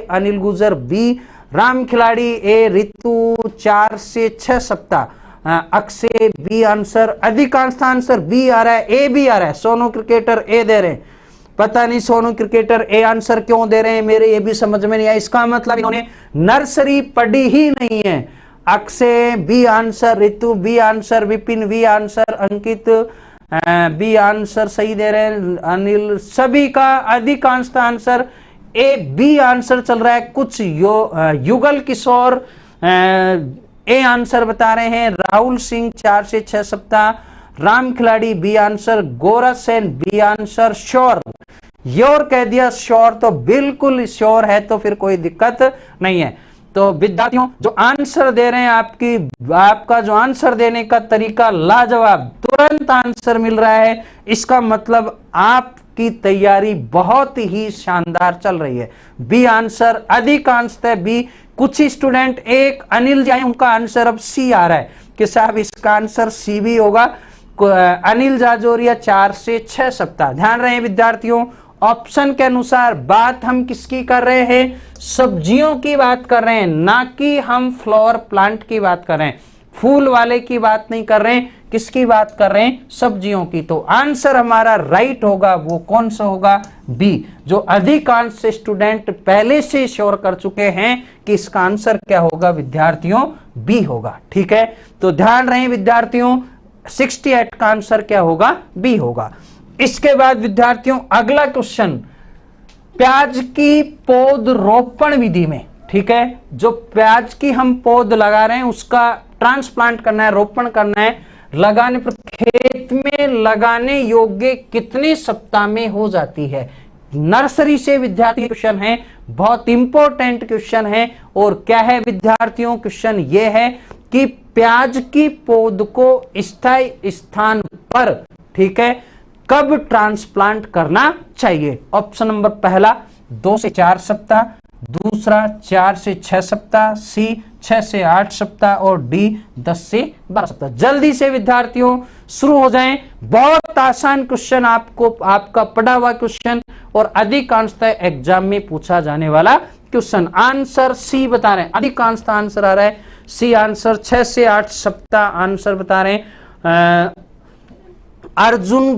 अनिल गुजर बी, राम खिलाड़ी ए, ऋतु 4 से 6 सप्ताह, अक्षय बी आंसर, अधिकांश आंसर बी आ रहा है, ए भी आ रहा है। सोनू क्रिकेटर ए दे रहे हैं, पता नहीं सोनू क्रिकेटर ए आंसर क्यों दे रहे हैं, मेरे ये भी समझ में नहीं आया। इसका मतलब इन्होंने नर्सरी पढ़ी ही नहीं है। Akshay B answer, Ritu B answer, Vipin B answer, Ankit B answer सही दे रहे हैं, अनिल, सभी का अधिकांश आंसर ए बी आंसर चल रहा है। कुछ युगल किशोर ए आंसर बता रहे हैं, राहुल सिंह 4 से 6 सप्ताह, राम खिलाड़ी B answer, Gora Sen B answer, sure your कह दिया, श्योर तो बिल्कुल श्योर है, तो फिर कोई दिक्कत नहीं है। तो विद्यार्थियों जो आंसर दे रहे हैं, आपका जो आंसर देने का तरीका लाजवाब, तुरंत आंसर मिल रहा है, इसका मतलब आपकी तैयारी बहुत ही शानदार चल रही है। बी आंसर अधिकांशतः बी। कुछ स्टूडेंट एक अनिल जी उनका आंसर अब सी आ रहा है कि साहब इसका आंसर सी भी होगा। अनिल जाजोरिया 4 से 6 सप्ताह। ध्यान रहे विद्यार्थियों, ऑप्शन के अनुसार बात हम किसकी कर रहे हैं? सब्जियों की बात कर रहे हैं, ना कि हम फ्लावर प्लांट की बात कर रहे हैं, फूल वाले की बात नहीं कर रहे हैं। किसकी बात कर रहे हैं? सब्जियों की। तो आंसर हमारा राइट होगा, वो कौन सा होगा? बी, जो अधिकांश स्टूडेंट पहले से श्योर कर चुके हैं कि इसका आंसर क्या होगा विद्यार्थियों? बी होगा। ठीक है, तो ध्यान रहे विद्यार्थियों, 68 का आंसर क्या होगा? बी होगा। इसके बाद विद्यार्थियों अगला क्वेश्चन, प्याज की पौध रोपण विधि में, ठीक है, जो प्याज की हम पौध लगा रहे हैं उसका ट्रांसप्लांट करना है, रोपण करना है, लगाने पर खेत में लगाने योग्य कितने सप्ताह में हो जाती है? नर्सरी से विद्यार्थी क्वेश्चन है, बहुत इंपॉर्टेंट क्वेश्चन है। और क्या है विद्यार्थियों? क्वेश्चन ये है कि प्याज की पौध को स्थायी स्थान पर, ठीक है, कब ट्रांसप्लांट करना चाहिए? ऑप्शन नंबर पहला 2 से 4 सप्ताह, दूसरा 4 से 6 सप्ताह, सी 6 से 8 सप्ताह और डी 10 से 12 सप्ताह। जल्दी से विद्यार्थियों शुरू हो जाएं। बहुत आसान क्वेश्चन, आपका पढ़ा हुआ क्वेश्चन और अधिकांशतः एग्जाम में पूछा जाने वाला क्वेश्चन। आंसर सी बता रहे हैं, अधिकांशतः आंसर आ रहा है सी आंसर। 6 से 8 सप्ताह आंसर बता रहे हैं। अर्जुन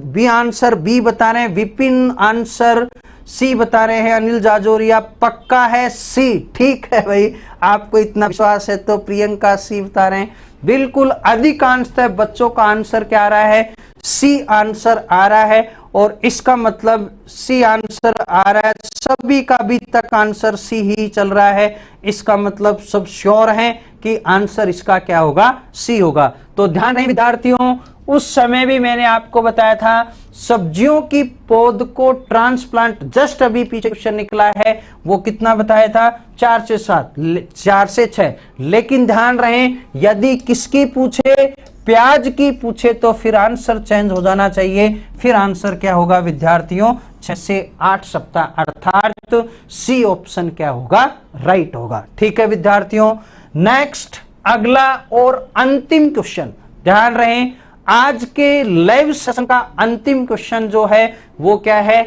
बी आंसर बी बता रहे हैं, विपिन आंसर सी बता रहे हैं, अनिल जाजोरिया पक्का है सी। ठीक है भाई, आपको इतना विश्वास है तो प्रियंका सी बता रहे हैं। बिल्कुल अधिकांशतः बच्चों का आंसर क्या आ रहा है? सी आंसर आ रहा है। और इसका मतलब सी आंसर आ रहा है, सभी का अभी तक आंसर सी ही चल रहा है। इसका मतलब सब श्योर हैं कि आंसर इसका क्या होगा? सी होगा। तो ध्यान रहे विद्यार्थियों, उस समय भी मैंने आपको बताया था सब्जियों की पौध को ट्रांसप्लांट, जस्ट अभी पीछे क्वेश्चन निकला है, वो कितना बताया था? 4 से 7, 4 से 6। लेकिन ध्यान रहे, यदि किसकी पूछे? प्याज की पूछे तो फिर आंसर चेंज हो जाना चाहिए। फिर आंसर क्या होगा विद्यार्थियों? 6 से 8 सप्ताह, अर्थात सी ऑप्शन क्या होगा? राइट होगा। ठीक है विद्यार्थियों, नेक्स्ट अगला और अंतिम क्वेश्चन, ध्यान रहे, आज के लाइव सेशन का अंतिम क्वेश्चन जो है वो क्या है,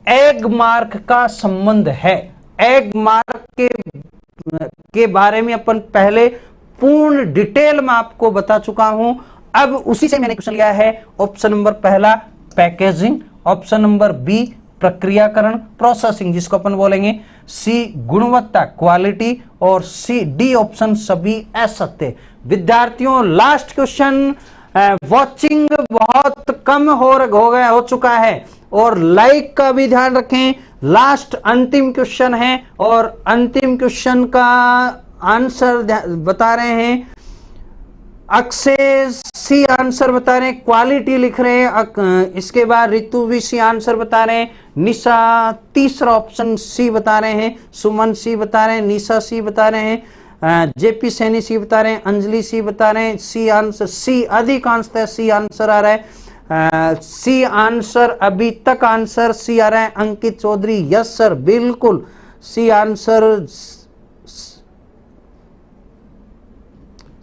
एग मार्क का संबंध है। एग मार्क के बारे में अपन पहले पूर्ण डिटेल में आपको बता चुका हूं। अब उसी से मैंने क्वेश्चन लिया है। ऑप्शन नंबर पहला पैकेजिंग, ऑप्शन नंबर बी प्रक्रियाकरण प्रोसेसिंग जिसको अपन बोलेंगे, सी गुणवत्ता क्वालिटी, और सी डी ऑप्शन सभी असत्य। विद्यार्थियों लास्ट क्वेश्चन, वॉचिंग बहुत कम हो चुका है और लाइक का भी ध्यान रखें। लास्ट अंतिम क्वेश्चन है और अंतिम क्वेश्चन का आंसर बता रहे हैं अक्षय सी आंसर बता रहे हैं, क्वालिटी लिख रहे हैं, इसके बाद ऋतु भी सी आंसर बता रहे हैं, निशा तीसरा ऑप्शन सी बता रहे हैं, सुमन सी बता रहे हैं, निशा सी बता रहे हैं, जेपी सैनी सी बता रहे हैं, अंजलि सी बता रहे हैं, सी आंसर, सी अधिकांशतः सी आंसर आ रहा है, सी आंसर अभी तक आंसर सी आ रहा है। अंकित चौधरी यस सर बिल्कुल C answer,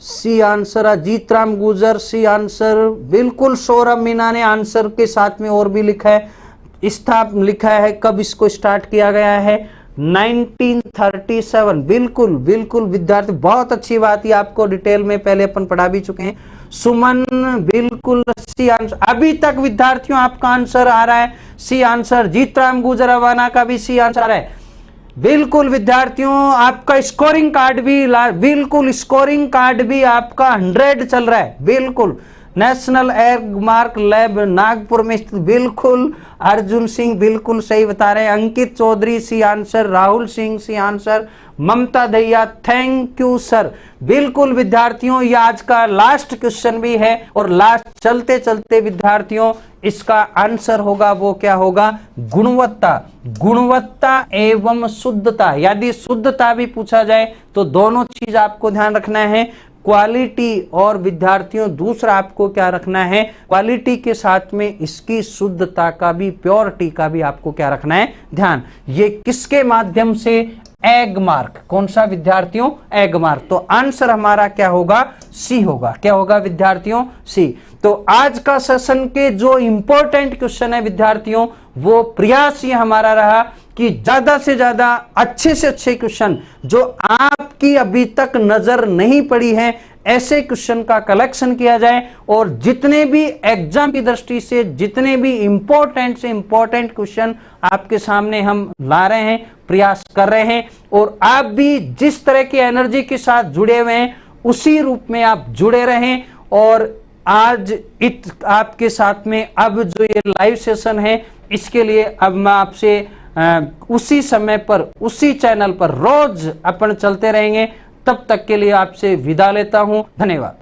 C answer, Ajit Ram Gujar C answer बिल्कुल। सौरभ मीना ने आंसर के साथ में और भी लिखा है, स्थाप लिखा है, कब इसको स्टार्ट किया गया है 1937। बिल्कुल बिल्कुल विद्यार्थी, बहुत अच्छी बात है, आपको डिटेल में पहले अपन पढ़ा भी चुके हैं। सुमन बिल्कुल सी आंसर, अभी तक विद्यार्थियों आपका आंसर आ रहा है सी आंसर। जीत राम गुजर अवाना का भी सी आंसर आ रहा है। बिल्कुल विद्यार्थियों आपका स्कोरिंग कार्ड भी बिल्कुल स्कोरिंग कार्ड भी आपका 100 चल रहा है। बिल्कुल national egg mark lab Nagpur में स्थित, बिल्कुल अर्जुन सिंह बिल्कुल सही बता रहे हैं। Ankit Chaudhary C answer, Rahul Singh C answer, Mamta Dahiya thank you sir. बिल्कुल विद्यार्थियों ये आज का लास्ट क्वेश्चन भी है और लास्ट चलते चलते विद्यार्थियों इसका आंसर होगा वो क्या होगा, गुणवत्ता। गुणवत्ता एवं शुद्धता, यदि शुद्धता भी पूछा जाए तो दोनों चीज आपको ध्यान रखना है, क्वालिटी और विद्यार्थियों दूसरा आपको क्या रखना है, क्वालिटी के साथ में इसकी शुद्धता का भी, प्योरिटी का भी आपको क्या रखना है ध्यान। ये किसके माध्यम से, एग मार्क। कौन सा विद्यार्थियों, एग मार्क। तो आंसर हमारा क्या होगा, सी होगा। क्या होगा विद्यार्थियों, सी। तो आज का सेशन के जो इंपॉर्टेंट क्वेश्चन है विद्यार्थियों, वो प्रयास ये हमारा रहा कि ज्यादा से ज्यादा अच्छे से अच्छे क्वेश्चन जो आपकी अभी तक नजर नहीं पड़ी है ऐसे क्वेश्चन का कलेक्शन किया जाए और जितने भी एग्जाम की दृष्टि से जितने भी इंपॉर्टेंट से इंपॉर्टेंट क्वेश्चन आपके सामने हम ला रहे हैं, प्रयास कर रहे हैं। और आप भी जिस तरह की एनर्जी के साथ जुड़े हुए हैं उसी रूप में आप जुड़े रहें। और आज आपके साथ में अब जो ये लाइव सेशन है इसके लिए अब मैं आपसे उसी समय पर उसी चैनल पर रोज अपन चलते रहेंगे। तब तक के लिए आपसे विदा लेता हूं, धन्यवाद।